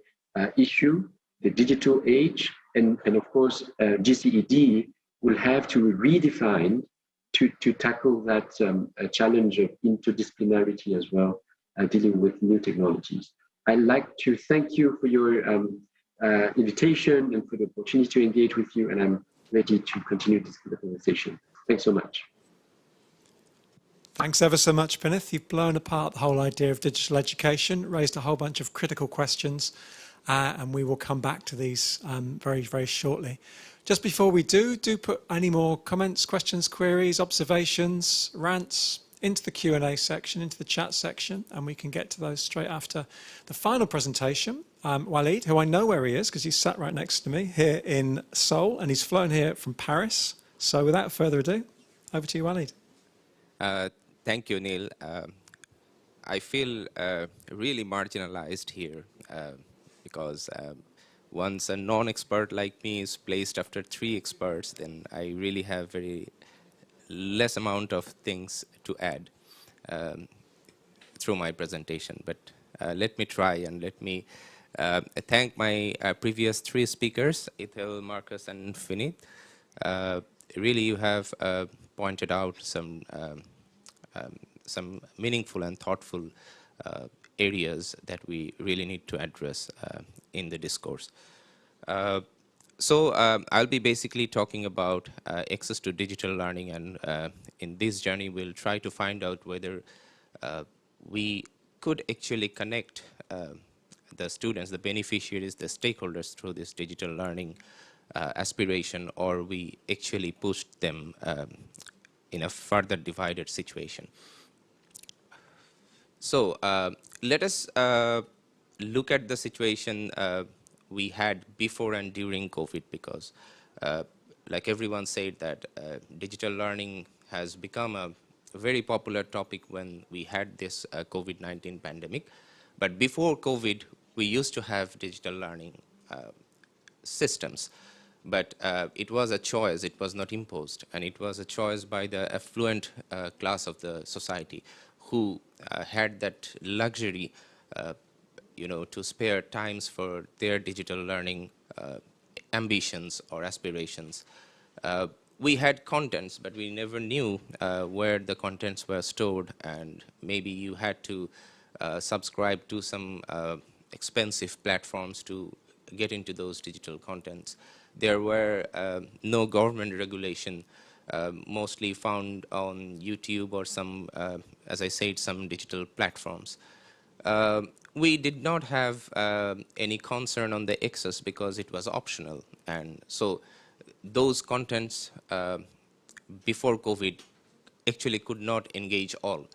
issue, the digital age, and of course, GCED will have to redefine to tackle that challenge of interdisciplinarity as well, dealing with new technologies. I'd like to thank you for your invitation and for the opportunity to engage with you, and I'm ready to continue this conversation. Thanks so much. Thanks ever so much, Pinith. You've blown apart the whole idea of digital education, raised a whole bunch of critical questions, and we will come back to these very, very shortly. Just before we do put any more comments, questions, queries, observations, rants into the Q&A section, into the chat section, and we can get to those straight after the final presentation. Walid, who I know where he is because he's sat right next to me here in Seoul, and he's flown here from Paris. So without further ado, over to you, Walid. Thank you, Neil. I feel really marginalized here because once a non-expert like me is placed after 3 experts, then I really have very less amount of things to add through my presentation. But let me try, and let me thank my previous 3 speakers, Ethel, Marcus, and Finit. Really, you have pointed out some meaningful and thoughtful areas that we really need to address in the discourse. So I'll be basically talking about access to digital learning, and in this journey we'll try to find out whether we could actually connect the students, the beneficiaries, the stakeholders through this digital learning aspiration, or we actually pushed them in a further divided situation. So let us look at the situation we had before and during COVID, because like everyone said that digital learning has become a very popular topic when we had this COVID-19 pandemic. But before COVID, we used to have digital learning systems. But it was a choice, it was not imposed, and it was a choice by the affluent class of the society who had that luxury, to spare times for their digital learning ambitions or aspirations. We had contents, but we never knew where the contents were stored, and maybe you had to subscribe to some expensive platforms to get into those digital contents. There were no government regulation, mostly found on YouTube or some, as I said, some digital platforms. We did not have any concern on the access because it was optional. And so those contents before COVID actually could not engage all.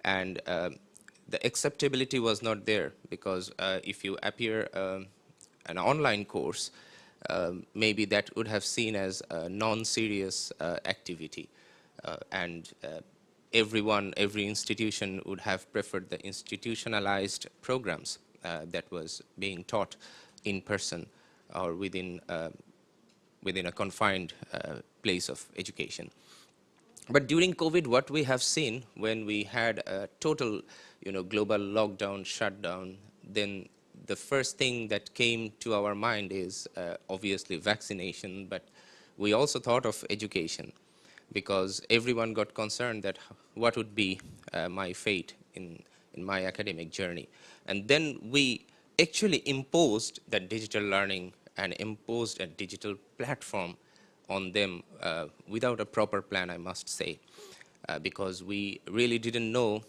And the acceptability was not there, because if you appear an online course, maybe that would have seen as a non-serious activity, and every institution would have preferred the institutionalized programs that was being taught in person or within a confined place of education. But during COVID, what we have seen when we had a total, global lockdown, shutdown, then the first thing that came to our mind is obviously vaccination, but we also thought of education, because everyone got concerned that what would be my fate in my academic journey. And then we actually imposed that digital learning and imposed a digital platform on them without a proper plan, I must say, because we really didn't know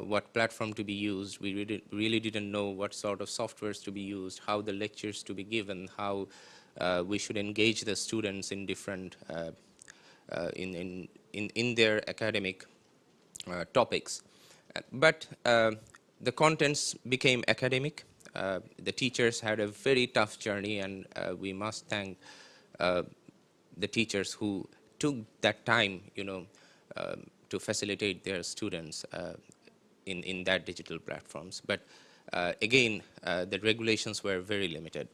what platform to be used. We really didn't know what sort of softwares to be used, how the lectures to be given, how we should engage the students in different, in their academic topics. But the contents became academic. The teachers had a very tough journey, and we must thank the teachers who took that time, to facilitate their students in that digital platforms. But again, the regulations were very limited.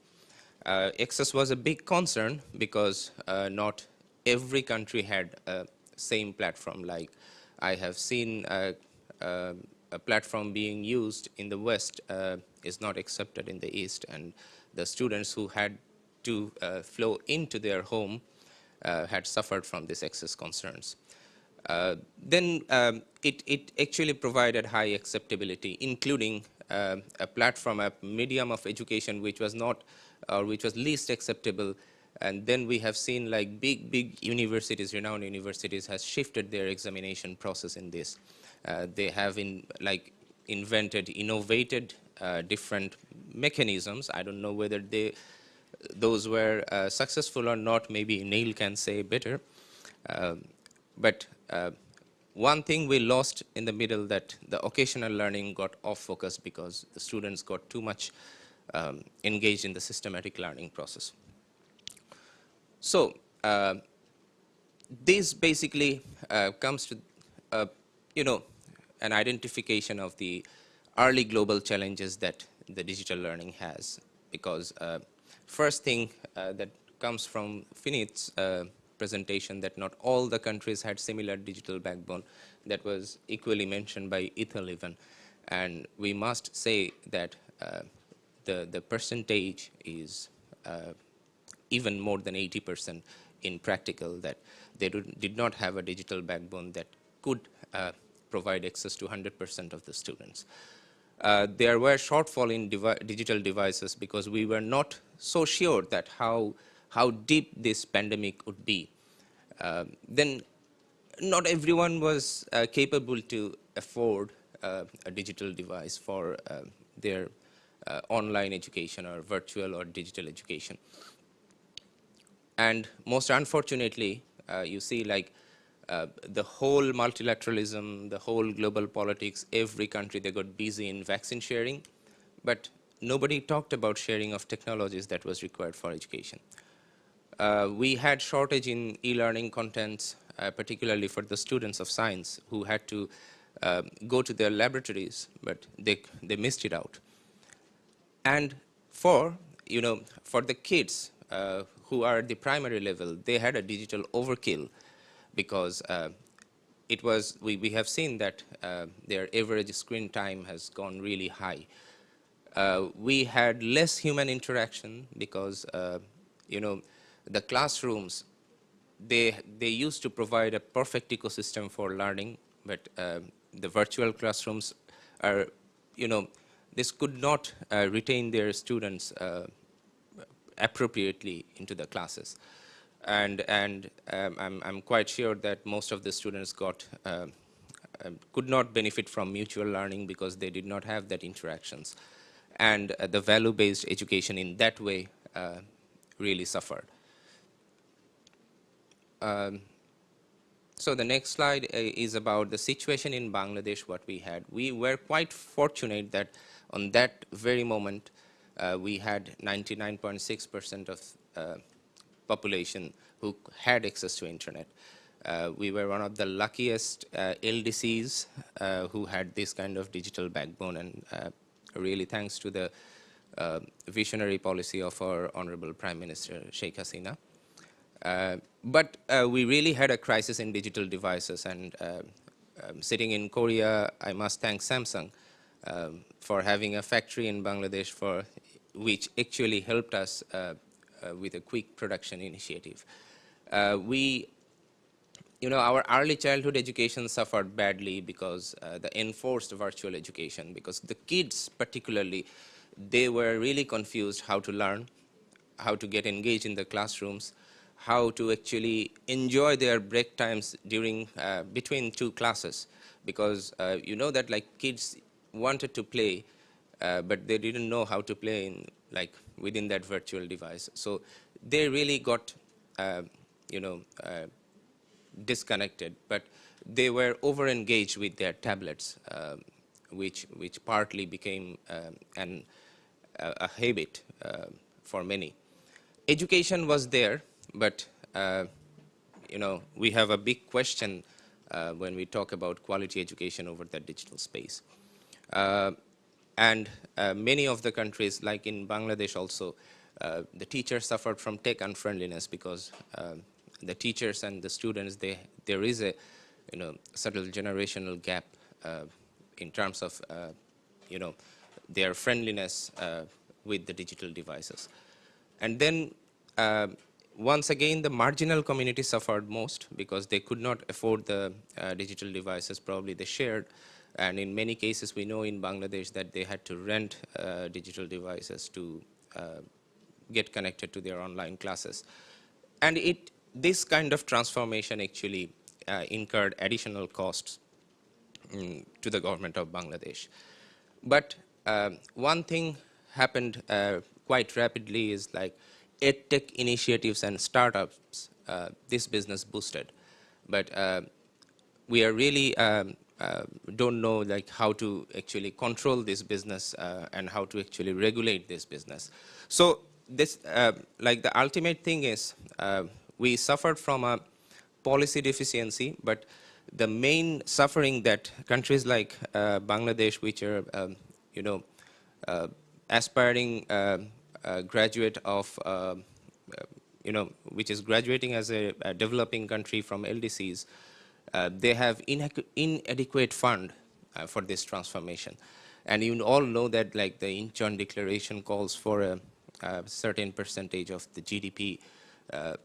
Access was a big concern because not every country had same platform. Like I have seen a platform being used in the West is not accepted in the East, and the students who had to flow into their home had suffered from these access concerns. Then it actually provided high acceptability, including a platform, a medium of education which was not, or which was least acceptable. And then we have seen like big universities, renowned universities, has shifted their examination process in this. They have invented, innovated different mechanisms. I don't know whether those were successful or not. Maybe Neil can say better. But one thing we lost in the middle, that the occasional learning got off focus because the students got too much engaged in the systematic learning process. So this basically comes to an identification of the early global challenges that the digital learning has. Because first thing that comes from Finit's presentation, that not all the countries had similar digital backbone. That was equally mentioned by Ethel even. And we must say that the percentage is even more than 80% in practical, that they did not have a digital backbone that could provide access to 100% of the students. There were shortfall in digital devices because we were not so sure that how deep this pandemic would be. Then not everyone was capable to afford a digital device for their online education or virtual or digital education. And most unfortunately, you see like the whole multilateralism, the whole global politics, every country, they got busy in vaccine sharing, but nobody talked about sharing of technologies that was required for education. We had shortage in e-learning contents, particularly for the students of science who had to go to their laboratories, but they missed it out. And for the kids who are at the primary level, they had a digital overkill because we have seen that their average screen time has gone really high. We had less human interaction because the classrooms, they used to provide a perfect ecosystem for learning, but the virtual classrooms are, this could not retain their students appropriately into the classes. And I'm quite sure that most of the students could not benefit from mutual learning because they did not have that interactions. And the value-based education in that way really suffered. So the next slide is about the situation in Bangladesh, what we had. We were quite fortunate that on that very moment, we had 99.6% of population who had access to internet. We were one of the luckiest LDCs who had this kind of digital backbone, and really thanks to the visionary policy of our Honorable Prime Minister Sheikh Hasina. But we really had a crisis in digital devices, and sitting in Korea, I must thank Samsung for having a factory in Bangladesh which actually helped us with a quick production initiative. Our early childhood education suffered badly because the enforced virtual education, because the kids particularly, they were really confused how to learn, how to get engaged in the classrooms, how to actually enjoy their break times between two classes, because that like kids wanted to play, but they didn't know how to play within that virtual device. So they really got disconnected, but they were over-engaged with their tablets, which partly became a habit for many. Education was there, but we have a big question when we talk about quality education over that digital space. And many of the countries, like in Bangladesh also, the teachers suffered from tech unfriendliness because the teachers and the students, there is a subtle generational gap in terms of their friendliness with the digital devices. And then once again, the marginal community suffered most because they could not afford the digital devices probably they shared. And in many cases, we know in Bangladesh that they had to rent digital devices to get connected to their online classes. And this kind of transformation actually incurred additional costs to the government of Bangladesh. But one thing happened quite rapidly is like EdTech initiatives and startups, this business boosted. But we are really don't know like how to actually control this business and how to actually regulate this business. So this, like the ultimate thing is we suffered from a policy deficiency, but the main suffering that countries like Bangladesh, which are aspiring graduate of which is graduating as a developing country from LDCs, they have inadequate fund for this transformation. And you all know that like the Incheon Declaration calls for a certain percentage of the GDP,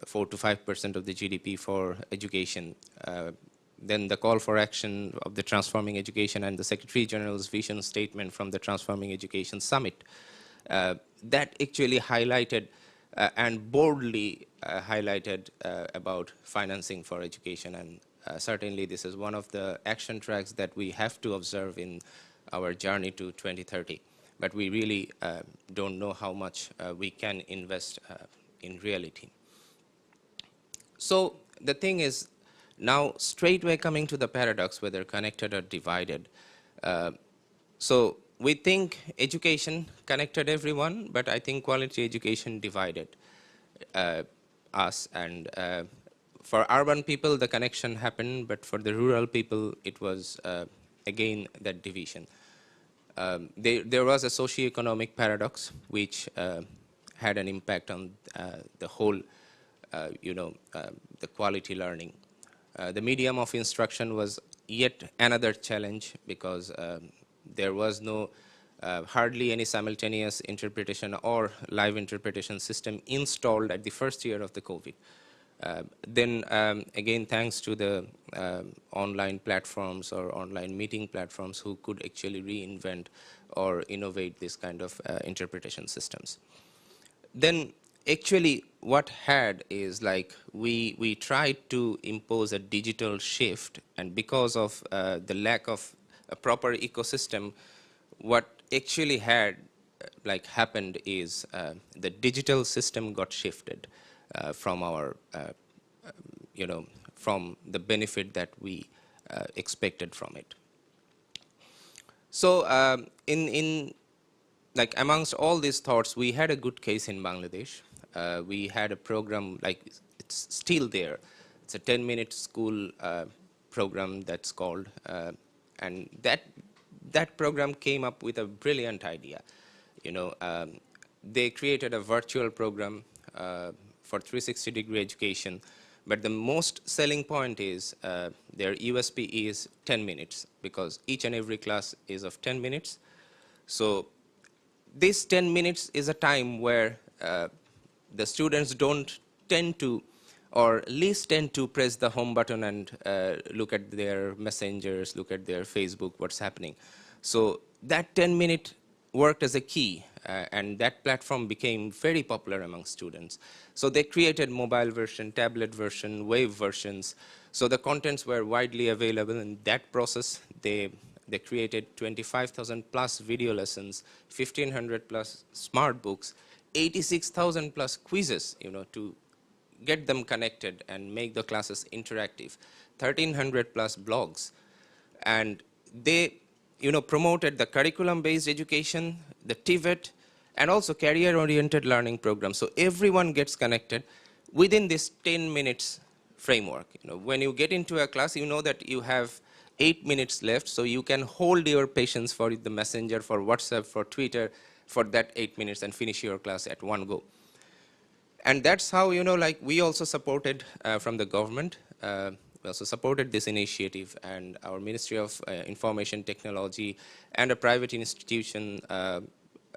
4 to 5% of the GDP for education. Then the call for action of the Transforming Education and the Secretary General's vision statement from the Transforming Education Summit. That actually highlighted and boldly highlighted about financing for education. And certainly this is one of the action tracks that we have to observe in our journey to 2030. But we really don't know how much we can invest in reality. So the thing is, now straightway coming to the paradox, whether connected or divided. So we think education connected everyone, but I think quality education divided us. And for urban people, the connection happened, but for the rural people, it was again that division. There was a socio-economic paradox which had an impact on the whole, the quality learning. The medium of instruction was yet another challenge because there was no hardly any simultaneous interpretation or live interpretation system installed at the first year of the COVID. Then again, thanks to the online platforms or online meeting platforms who could actually reinvent or innovate this kind of interpretation systems. Then actually what had is like we tried to impose a digital shift, and because of the lack of a proper ecosystem, what actually had like happened is the digital system got shifted from our from the benefit that we expected from it. So in like amongst all these thoughts, we had a good case in Bangladesh. We had a program, like it's still there. It's a 10-minute school program that's called, and that program came up with a brilliant idea. They created a virtual program for 360-degree education, but the most selling point is their USP is 10 minutes, because each and every class is of 10 minutes. So this 10 minutes is a time where the students don't tend to, or least tend to press the home button and look at their messengers, look at their Facebook, what's happening. So that 10-minute worked as a key, and that platform became very popular among students. So they created mobile version, tablet version, wave versions. So the contents were widely available. In that process, they created 25,000 plus video lessons, 1,500 plus smart books, 86,000 plus quizzes, to get them connected and make the classes interactive, 1,300 plus blogs. And they promoted the curriculum-based education, the TVET, and also career-oriented learning programs. So everyone gets connected within this 10 minutes framework. When you get into a class, you know that you have 8 minutes left, so you can hold your patience for the messenger, for WhatsApp, for Twitter, for that 8 minutes and finish your class at one go. And that's how, like we also supported from the government, we also supported this initiative, and our Ministry of Information Technology and a private institution,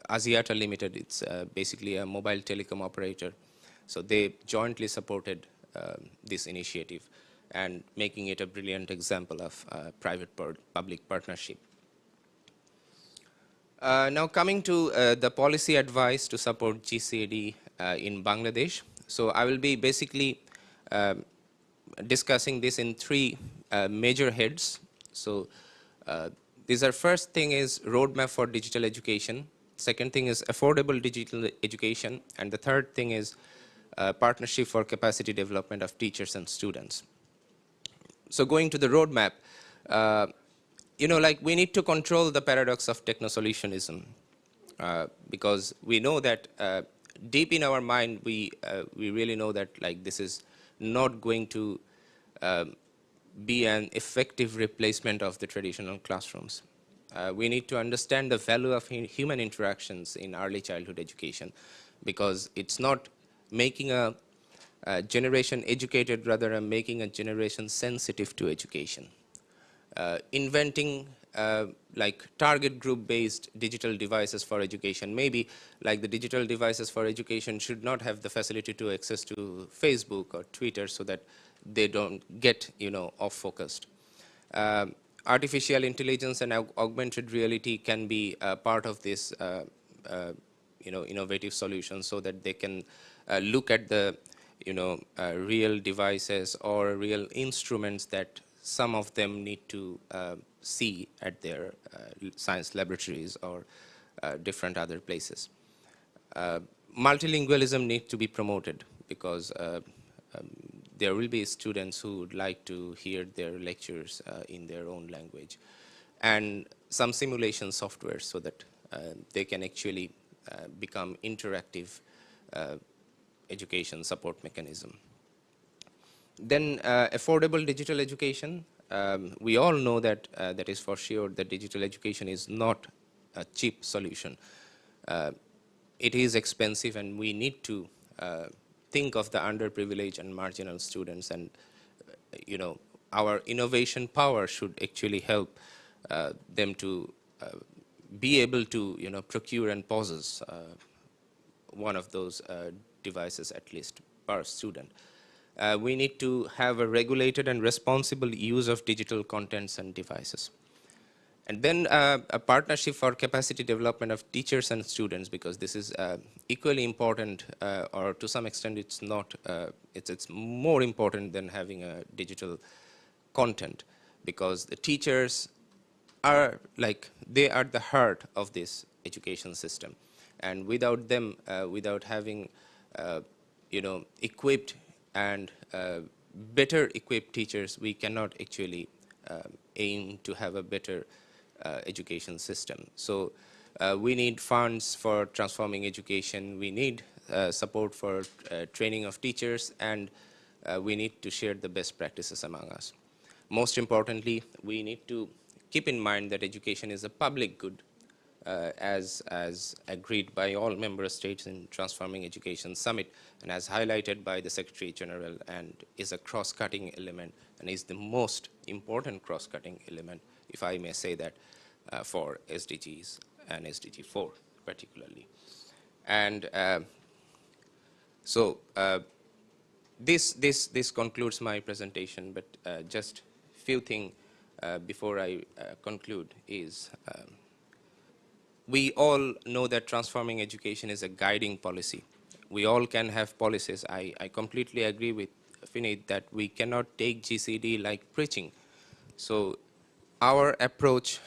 Asiata Limited, it's basically a mobile telecom operator. So they jointly supported this initiative and making it a brilliant example of private-public partnership. Now coming to the policy advice to support GCED in Bangladesh. So I will be basically discussing this in three major heads. So these are, first thing is roadmap for digital education. Second thing is affordable digital education. And the third thing is partnership for capacity development of teachers and students. So going to the roadmap, like we need to control the paradox of techno-solutionism, because we know that deep in our mind, we really know that like this is not going to be an effective replacement of the traditional classrooms. We need to understand the value of human interactions in early childhood education, because it's not making a generation educated, rather than making a generation sensitive to education. Inventing like target group based digital devices for education. Maybe like the digital devices for education should not have the facility to access to Facebook or Twitter, so that they don't get off focused. Artificial intelligence and augmented reality can be part of this innovative solution, so that they can look at the real devices or real instruments that some of them need to see at their science laboratories or different other places. Multilingualism needs to be promoted, because there will be students who would like to hear their lectures in their own language, and some simulation software, so that they can actually become interactive education support mechanism. Then affordable digital education. We all know that that is for sure that digital education is not a cheap solution. It is expensive, and we need to think of the underprivileged and marginal students, and our innovation power should actually help them to be able to procure and possess one of those devices at least per student. We need to have a regulated and responsible use of digital contents and devices. And then a partnership for capacity development of teachers and students, because this is equally important, or to some extent it's not, it's more important than having a digital content, because the teachers are they are the heart of this education system. And without them, without having equipped and better equipped teachers, we cannot actually aim to have a better education system. So we need funds for transforming education, we need support for training of teachers, and we need to share the best practices among us. Most importantly, we need to keep in mind that education is a public good, as agreed by all member states in Transforming Education Summit, and as highlighted by the Secretary General, and is a cross-cutting element, and is the most important cross-cutting element, if I may say that, for SDGs and SDG 4 particularly. And so this concludes my presentation, but just few things before I conclude is, we all know that transforming education is a guiding policy. We all can have policies. I completely agree with Finit that we cannot take GCD like preaching. So our approach,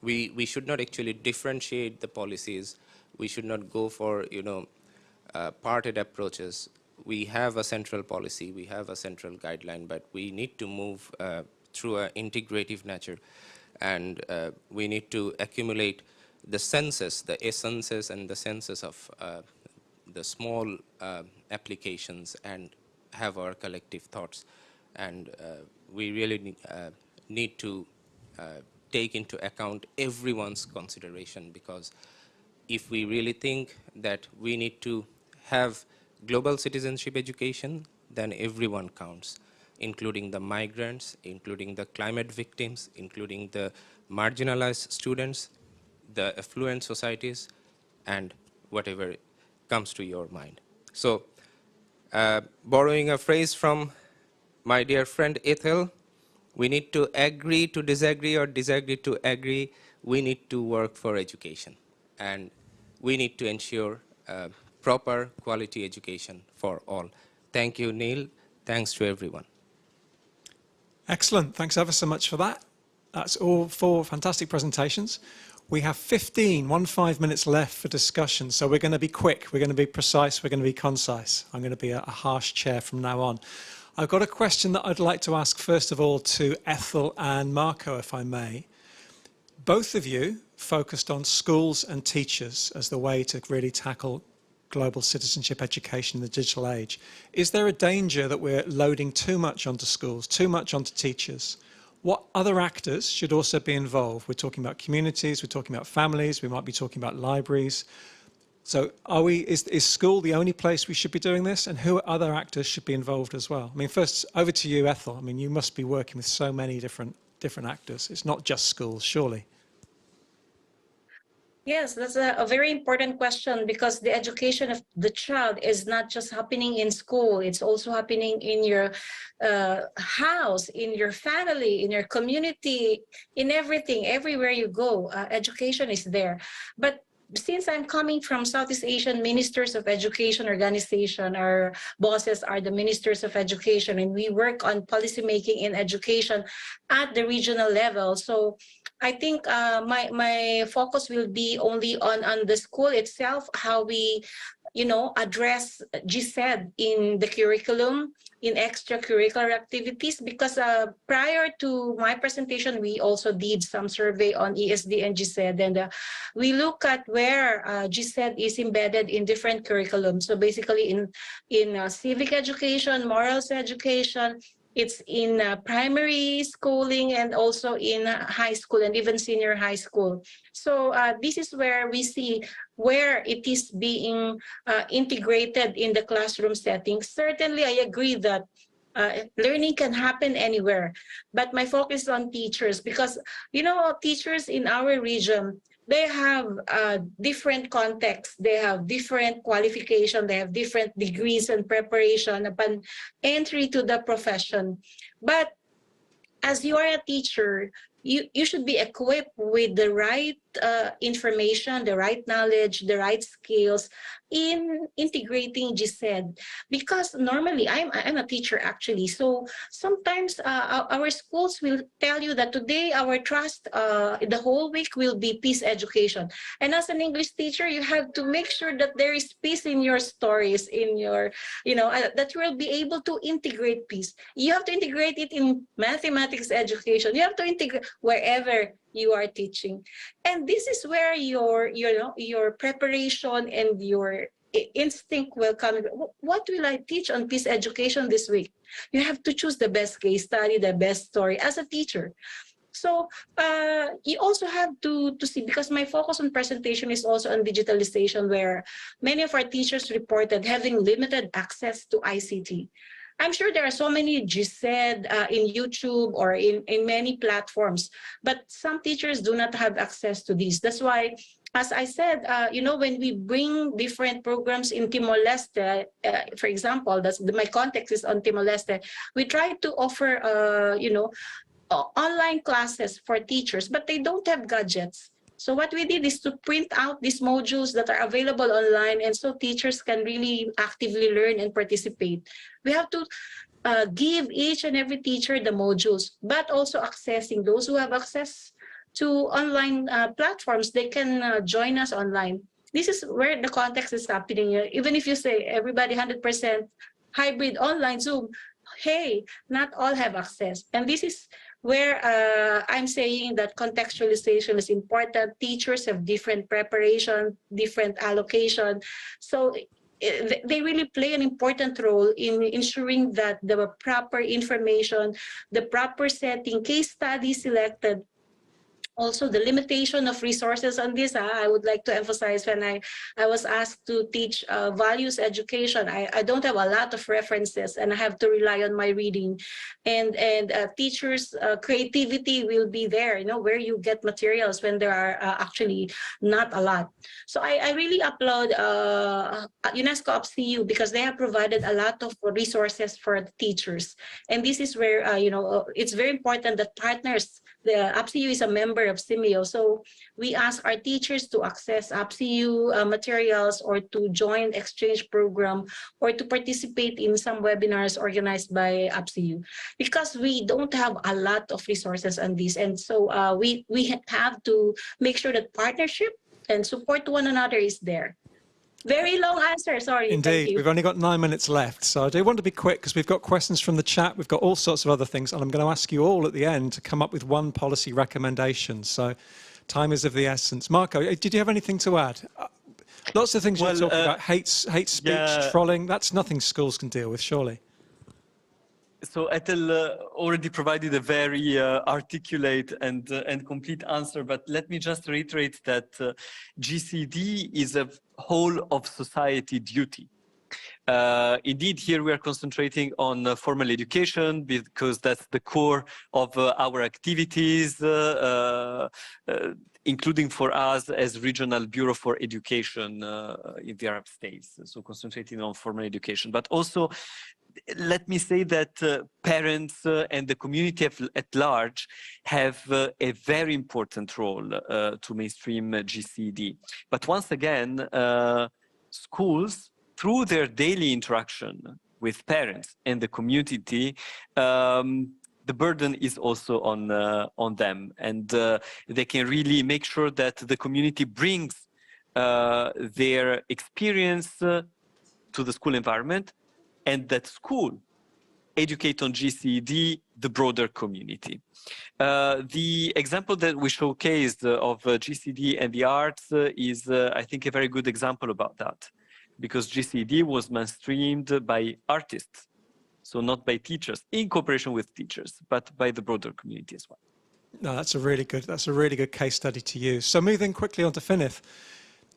we should not actually differentiate the policies. We should not go for parted approaches. We have a central policy, we have a central guideline, but we need to move through an integrative nature, and we need to accumulate the senses, the essences and the senses of the small applications, and have our collective thoughts. And we really need to take into account everyone's consideration, because if we really think that we need to have global citizenship education, then everyone counts, including the migrants, including the climate victims, including the marginalized students, the affluent societies, and whatever comes to your mind. So, borrowing a phrase from my dear friend Ethel, we need to agree to disagree or disagree to agree. We need to work for education. And we need to ensure proper quality education for all. Thank you, Neil. Thanks to everyone. Excellent. Thanks ever so much for that. That's all 4 fantastic presentations. We have 15 minutes left for discussion, so we're going to be quick, we're going to be precise, we're going to be concise. I'm going to be a harsh chair from now on. I've got a question that I'd like to ask first of all to Ethel and Marco, if I may. Both of you focused on schools and teachers as the way to really tackle global citizenship education in the digital age. Is there a danger that we're loading too much onto schools, too much onto teachers? What other actors should also be involved? We're talking about communities, we're talking about families, we might be talking about libraries. So is school the only place we should be doing this? And who other actors should be involved as well? I mean, first, over to you, Ethel. I mean, you must be working with so many different actors. It's not just schools, surely. Yes, that's a very important question, because the education of the child is not just happening in school. It's also happening in your house, in your family, in your community, in everything, everywhere you go. Education is there. But since I'm coming from Southeast Asian Ministers of Education organization, our bosses are the Ministers of Education, and we work on policymaking in education at the regional level. So I think my focus will be only on the school itself, how we, address GCED in the curriculum, in extracurricular activities, because prior to my presentation, we also did some survey on ESD and GCED, and we look at where GCED is embedded in different curriculums. So basically in civic education, morals education, it's in primary schooling, and also in high school and even senior high school. So this is where we see where it is being integrated in the classroom setting. Certainly, I agree that learning can happen anywhere, but my focus is on teachers, because, teachers in our region, they have different contexts, they have different qualification, they have different degrees and preparation upon entry to the profession. But as you are a teacher, you should be equipped with the right information, the right knowledge, the right skills in integrating GCED. Because normally, I'm a teacher actually, so sometimes our schools will tell you that today our trust the whole week will be peace education. And as an English teacher, you have to make sure that there is peace in your stories, in your, that you will be able to integrate peace. You have to integrate it in mathematics education. You have to integrate wherever you are teaching. And this is where your preparation and your instinct will come. What will I teach on peace education this week? You have to choose the best case study, the best story as a teacher. So you also have to see, because my focus on presentation is also on digitalization, where many of our teachers reported having limited access to ICT. I'm sure there are so many GCED in YouTube or in many platforms, but some teachers do not have access to these. That's why, as I said, when we bring different programs in Timor-Leste, for example, my context is on Timor-Leste, we try to offer, online classes for teachers, but they don't have gadgets. So what we did is to print out these modules that are available online, and so teachers can really actively learn and participate. We have to give each and every teacher the modules, but also accessing those who have access to online platforms. They can join us online. This is where the context is happening. Even if you say everybody 100% hybrid online Zoom, hey, not all have access. And this is where I'm saying that contextualization is important. Teachers have different preparation, different allocation. So they really play an important role in ensuring that the proper information, the proper setting, case study selected. Also, the limitation of resources on this, I would like to emphasize when I was asked to teach values education, I don't have a lot of references and I have to rely on my reading. And teachers' creativity will be there, you know, where you get materials when there are actually not a lot. So I really applaud UNESCO UpCU because they have provided a lot of resources for the teachers. And this is where, you know, it's very important that partners, the UpCU is a member of CIMIO, so we ask our teachers to access UpCU materials or to join exchange program or to participate in some webinars organized by UpCU, because we don't have a lot of resources on this, and so we have to make sure that partnership and support to one another is there. Very long answer, sorry. Indeed, we've only got 9 minutes left, so I do want to be quick because we've got questions from the chat, we've got all sorts of other things, and I'm going to ask you all at the end to come up with one policy recommendation. So time is of the essence. Marco, did you have anything to add? Lots of things you're talking about, hate speech, trolling, that's nothing schools can deal with, surely. So Ethel already provided a very articulate and complete answer, but let me just reiterate that GCED is a whole of society duty. Indeed, here we are concentrating on formal education because that's the core of our activities, including for us as Regional Bureau for Education in the Arab states, so concentrating on formal education, but also let me say that parents and the community at large have a very important role to mainstream GCED. But once again, schools, through their daily interaction with parents and the community, the burden is also on them, and they can really make sure that the community brings their experience to the school environment, and that school educate on GCED the broader community. The example that we showcased of GCED and the arts is, I think, a very good example about that, because GCED was mainstreamed by artists, so not by teachers, in cooperation with teachers, but by the broader community as well. No, that's a really good case study to use. So moving quickly on to Finnith,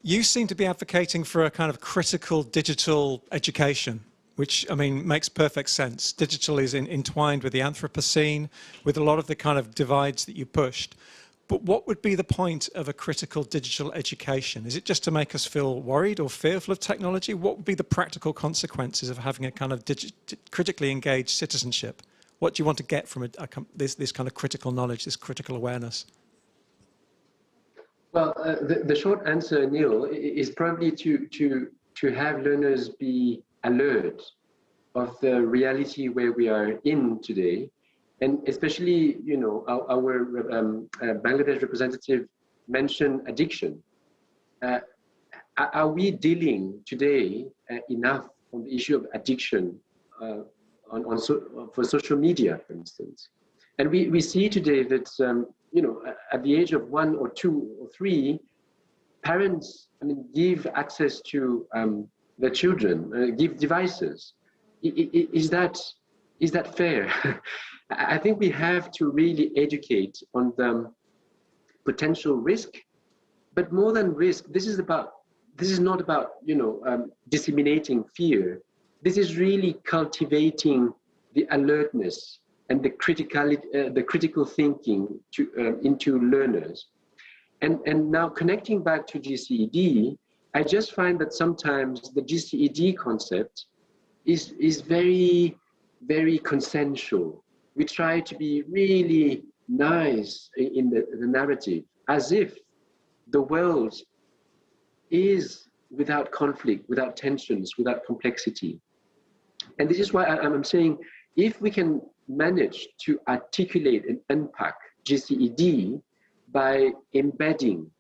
you seem to be advocating for a kind of critical digital education, which, I mean, makes perfect sense. Digital is entwined with the Anthropocene, with a lot of the kind of divides that you pushed. But what would be the point of a critical digital education? Is it just to make us feel worried or fearful of technology? What would be the practical consequences of having a kind of critically engaged citizenship? What do you want to get from this kind of critical knowledge, this critical awareness? Well, the short answer, Neil, is probably to have learners be alert of the reality where we are in today, and especially, you know, our Bangladesh representative mentioned addiction. Are we dealing today enough on the issue of addiction for social media, for instance? And we see today that you know, at the age of 1 or 2 or 3, parents, I mean, give access to the children, give devices. Is that fair? I think we have to really educate on the potential risk, but more than risk, this is not about, you know, disseminating fear. This is really cultivating the alertness and the critical thinking into learners. And now connecting back to GCED, I just find that sometimes the GCED concept is very, very consensual. We try to be really nice in the narrative, as if the world is without conflict, without tensions, without complexity. And this is why I'm saying, if we can manage to articulate and unpack GCED by embedding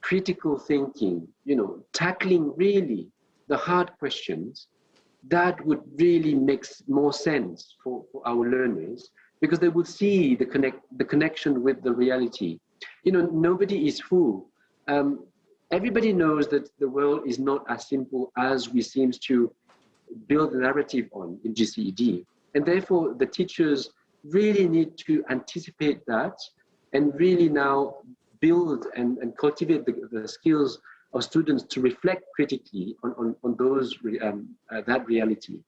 critical thinking, you know, tackling really the hard questions, that would really make more sense for our learners, because they would see the connection with the reality. You know, nobody is fool. everybody knows that the world is not as simple as we seem to build a narrative on in GCED. And therefore, the teachers really need to anticipate that and really now build and cultivate the skills of students to reflect critically on those that reality.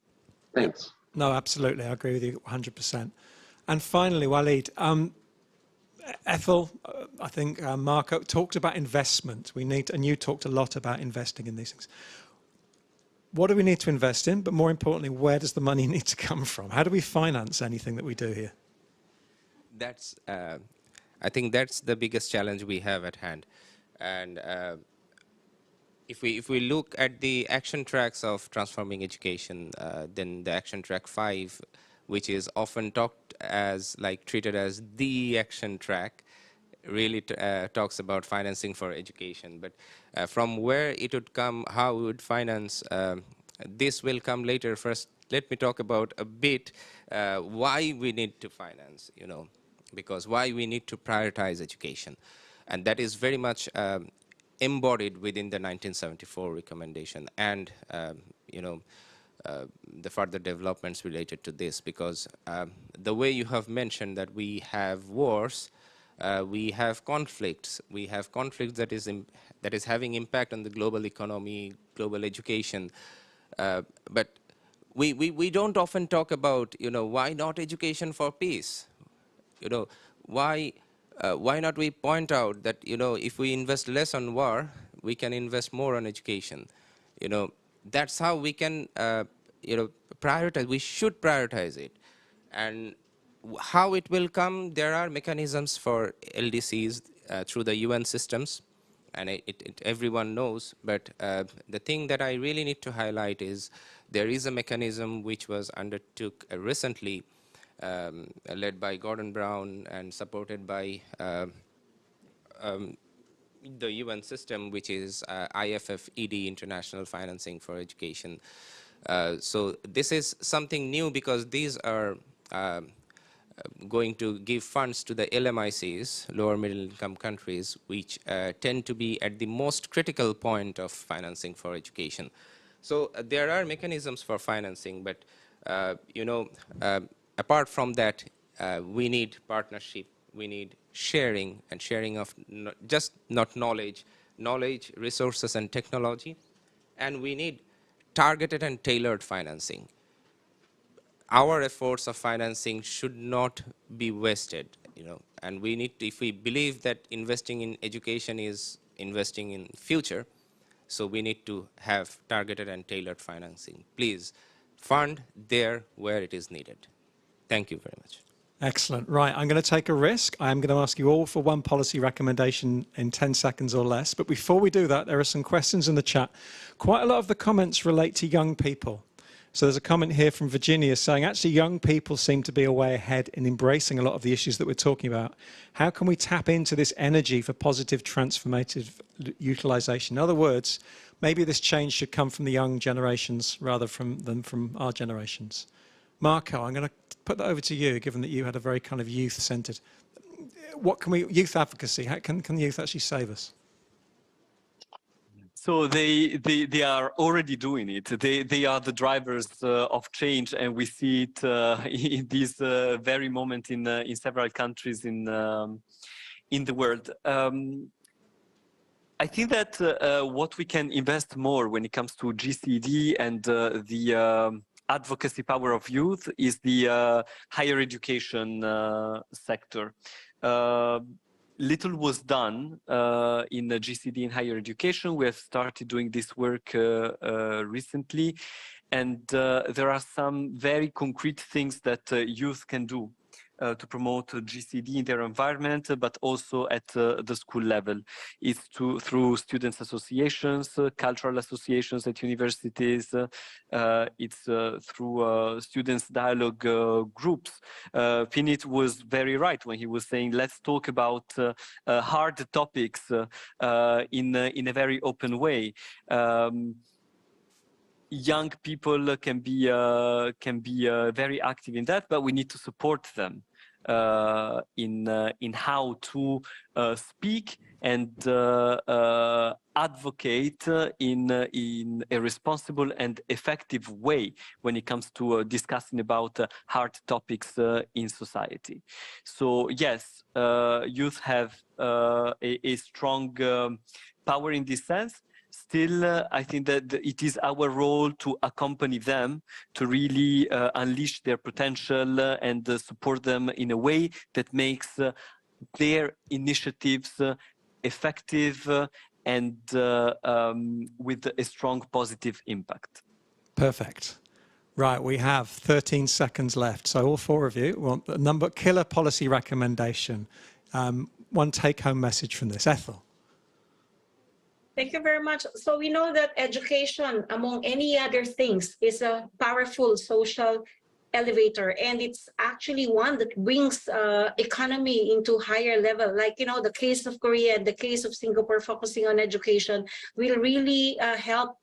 Thanks. No, absolutely. I agree with you 100%. And finally, Walid, Ethel, I think Marco talked about investment. We need, and you talked a lot about investing in these things. What do we need to invest in? But more importantly, where does the money need to come from? How do we finance anything that we do here? That's, I think that's the biggest challenge we have at hand. And if we look at the action tracks of transforming education, then the action track 5, which is often talked as, like, treated as the action track, really talks about financing for education. But from where it would come, how we would finance, this will come later. First, let me talk about a bit why we need to finance, you know, because why we need to prioritize education. And that is very much embodied within the 1974 recommendation and, you know, the further developments related to this, because the way you have mentioned that we have wars, we have conflicts that is having impact on the global economy, global education, but we don't often talk about, you know, why not education for peace? You know, why not we point out that, you know, if we invest less on war, we can invest more on education? You know, that's how we can, you know, prioritize. We should prioritize it. And how it will come, there are mechanisms for LDCs through the UN systems, and everyone knows. But the thing that I really need to highlight is there is a mechanism which was undertook recently, led by Gordon Brown and supported by the UN system, which is IFFED, International Financing for Education. So this is something new because these are going to give funds to the LMICs, lower middle income countries, which tend to be at the most critical point of financing for education. So there are mechanisms for financing, but you know, apart from that, we need partnership, we need sharing, and sharing of not knowledge, resources, and technology, and we need targeted and tailored financing. Our efforts of financing should not be wasted, you know, and we need to, if we believe that investing in education is investing in future, so we need to have targeted and tailored financing. Please fund there where it is needed. Thank you very much. Excellent. Right, I'm going to take a risk. I'm going to ask you all for one policy recommendation in 10 seconds or less. But before we do that, there are some questions in the chat. Quite a lot of the comments relate to young people. So there's a comment here from Virginia saying, actually, young people seem to be a way ahead in embracing a lot of the issues that we're talking about. How can we tap into this energy for positive transformative utilization? In other words, maybe this change should come from the young generations rather than from our generations. Marco, I'm going to put that over to you, given that you had a very kind of youth-centered. What can we, youth advocacy, how can youth actually save us? So they are already doing it. They are the drivers of change, and we see it in this very moment in several countries in the world. I think that what we can invest more when it comes to GCED and the advocacy power of youth is the higher education sector. Little was done in the GCED in higher education. We have started doing this work recently, and there are some very concrete things that youth can do to promote GCED in their environment, but also at the school level. It's through students' associations, cultural associations at universities. It's through students' dialogue groups. Finit was very right when he was saying, let's talk about hard topics in a very open way. Young people can be very active in that, but we need to support them. in how to speak and advocate in a responsible and effective way when it comes to discussing about hard topics in society. So yes, youth have a strong power in this sense. Still, I think that it is our role to accompany them, to really unleash their potential and support them in a way that makes their initiatives effective and with a strong positive impact. Perfect. Right, we have 13 seconds left. So all four of you want the killer policy recommendation. One take-home message from this. Ethel. Thank you very much. So we know that education, among any other things, is a powerful social elevator, and it's actually one that brings economy into higher level. Like, you know, the case of Korea and the case of Singapore focusing on education will really help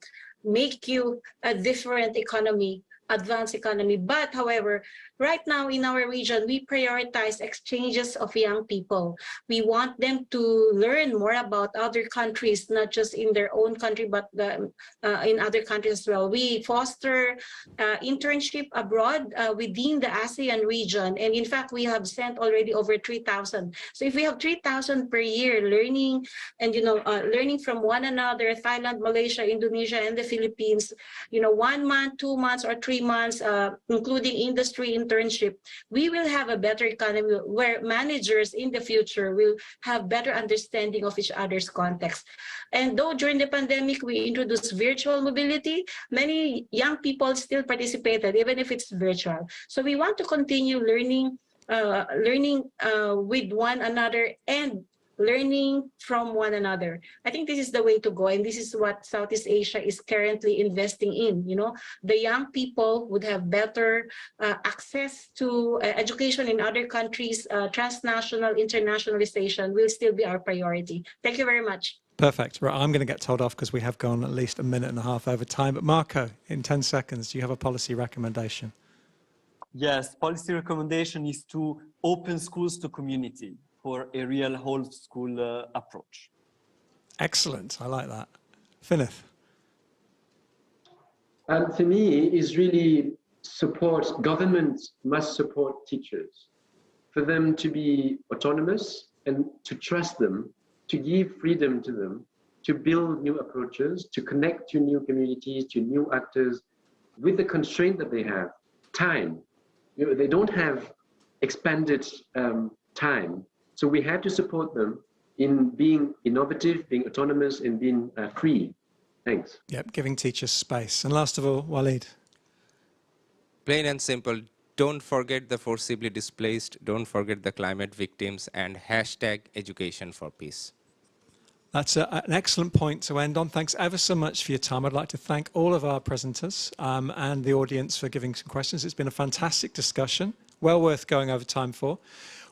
make you a different economy, advanced economy. But however, right now in our region, we prioritize exchanges of young people. We want them to learn more about other countries, not just in their own country, but in other countries as well. We foster internship abroad within the ASEAN region. And in fact, we have sent already over 3,000. So if we have 3,000 per year learning and, you know, learning from one another, Thailand, Malaysia, Indonesia, and the Philippines, you know, 1 month, 2 months, or 3 months, including industry internship, we will have a better economy where managers in the future will have better understanding of each other's context. And though during the pandemic we introduced virtual mobility, many young people still participated, even if it's virtual. So we want to continue learning with one another and learning from one another. I think this is the way to go, and this is what Southeast Asia is currently investing in. You know, the young people would have better access to education in other countries. Transnational internationalization will still be our priority. Thank you very much. Perfect. Right, I'm going to get told off because we have gone at least a minute and a half over time. But Marco, in 10 seconds, do you have a policy recommendation? Yes, policy recommendation is to open schools to community for a real whole school approach. Excellent. I like that. Finneth. For me, is really support. Government must support teachers for them to be autonomous and to trust them, to give freedom to them, to build new approaches, to connect to new communities, to new actors, with the constraint that they have, time. You know, they don't have expanded time. So we have to support them in being innovative, being autonomous, and being free. Thanks. Yep, giving teachers space. And last of all, Walid. Plain and simple, don't forget the forcibly displaced, don't forget the climate victims, and hashtag education for peace. That's an excellent point to end on. Thanks ever so much for your time. I'd like to thank all of our presenters and the audience for giving some questions. It's been a fantastic discussion, well worth going over time for.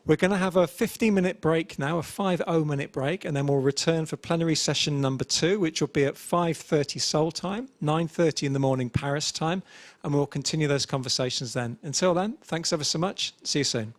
We're going to have a 15-minute break now, a 5:00 break, and then we'll return for plenary session number 2, which will be at 5:30 Seoul time, 9:30 in the morning Paris time, and we'll continue those conversations then. Until then, thanks ever so much. See you soon.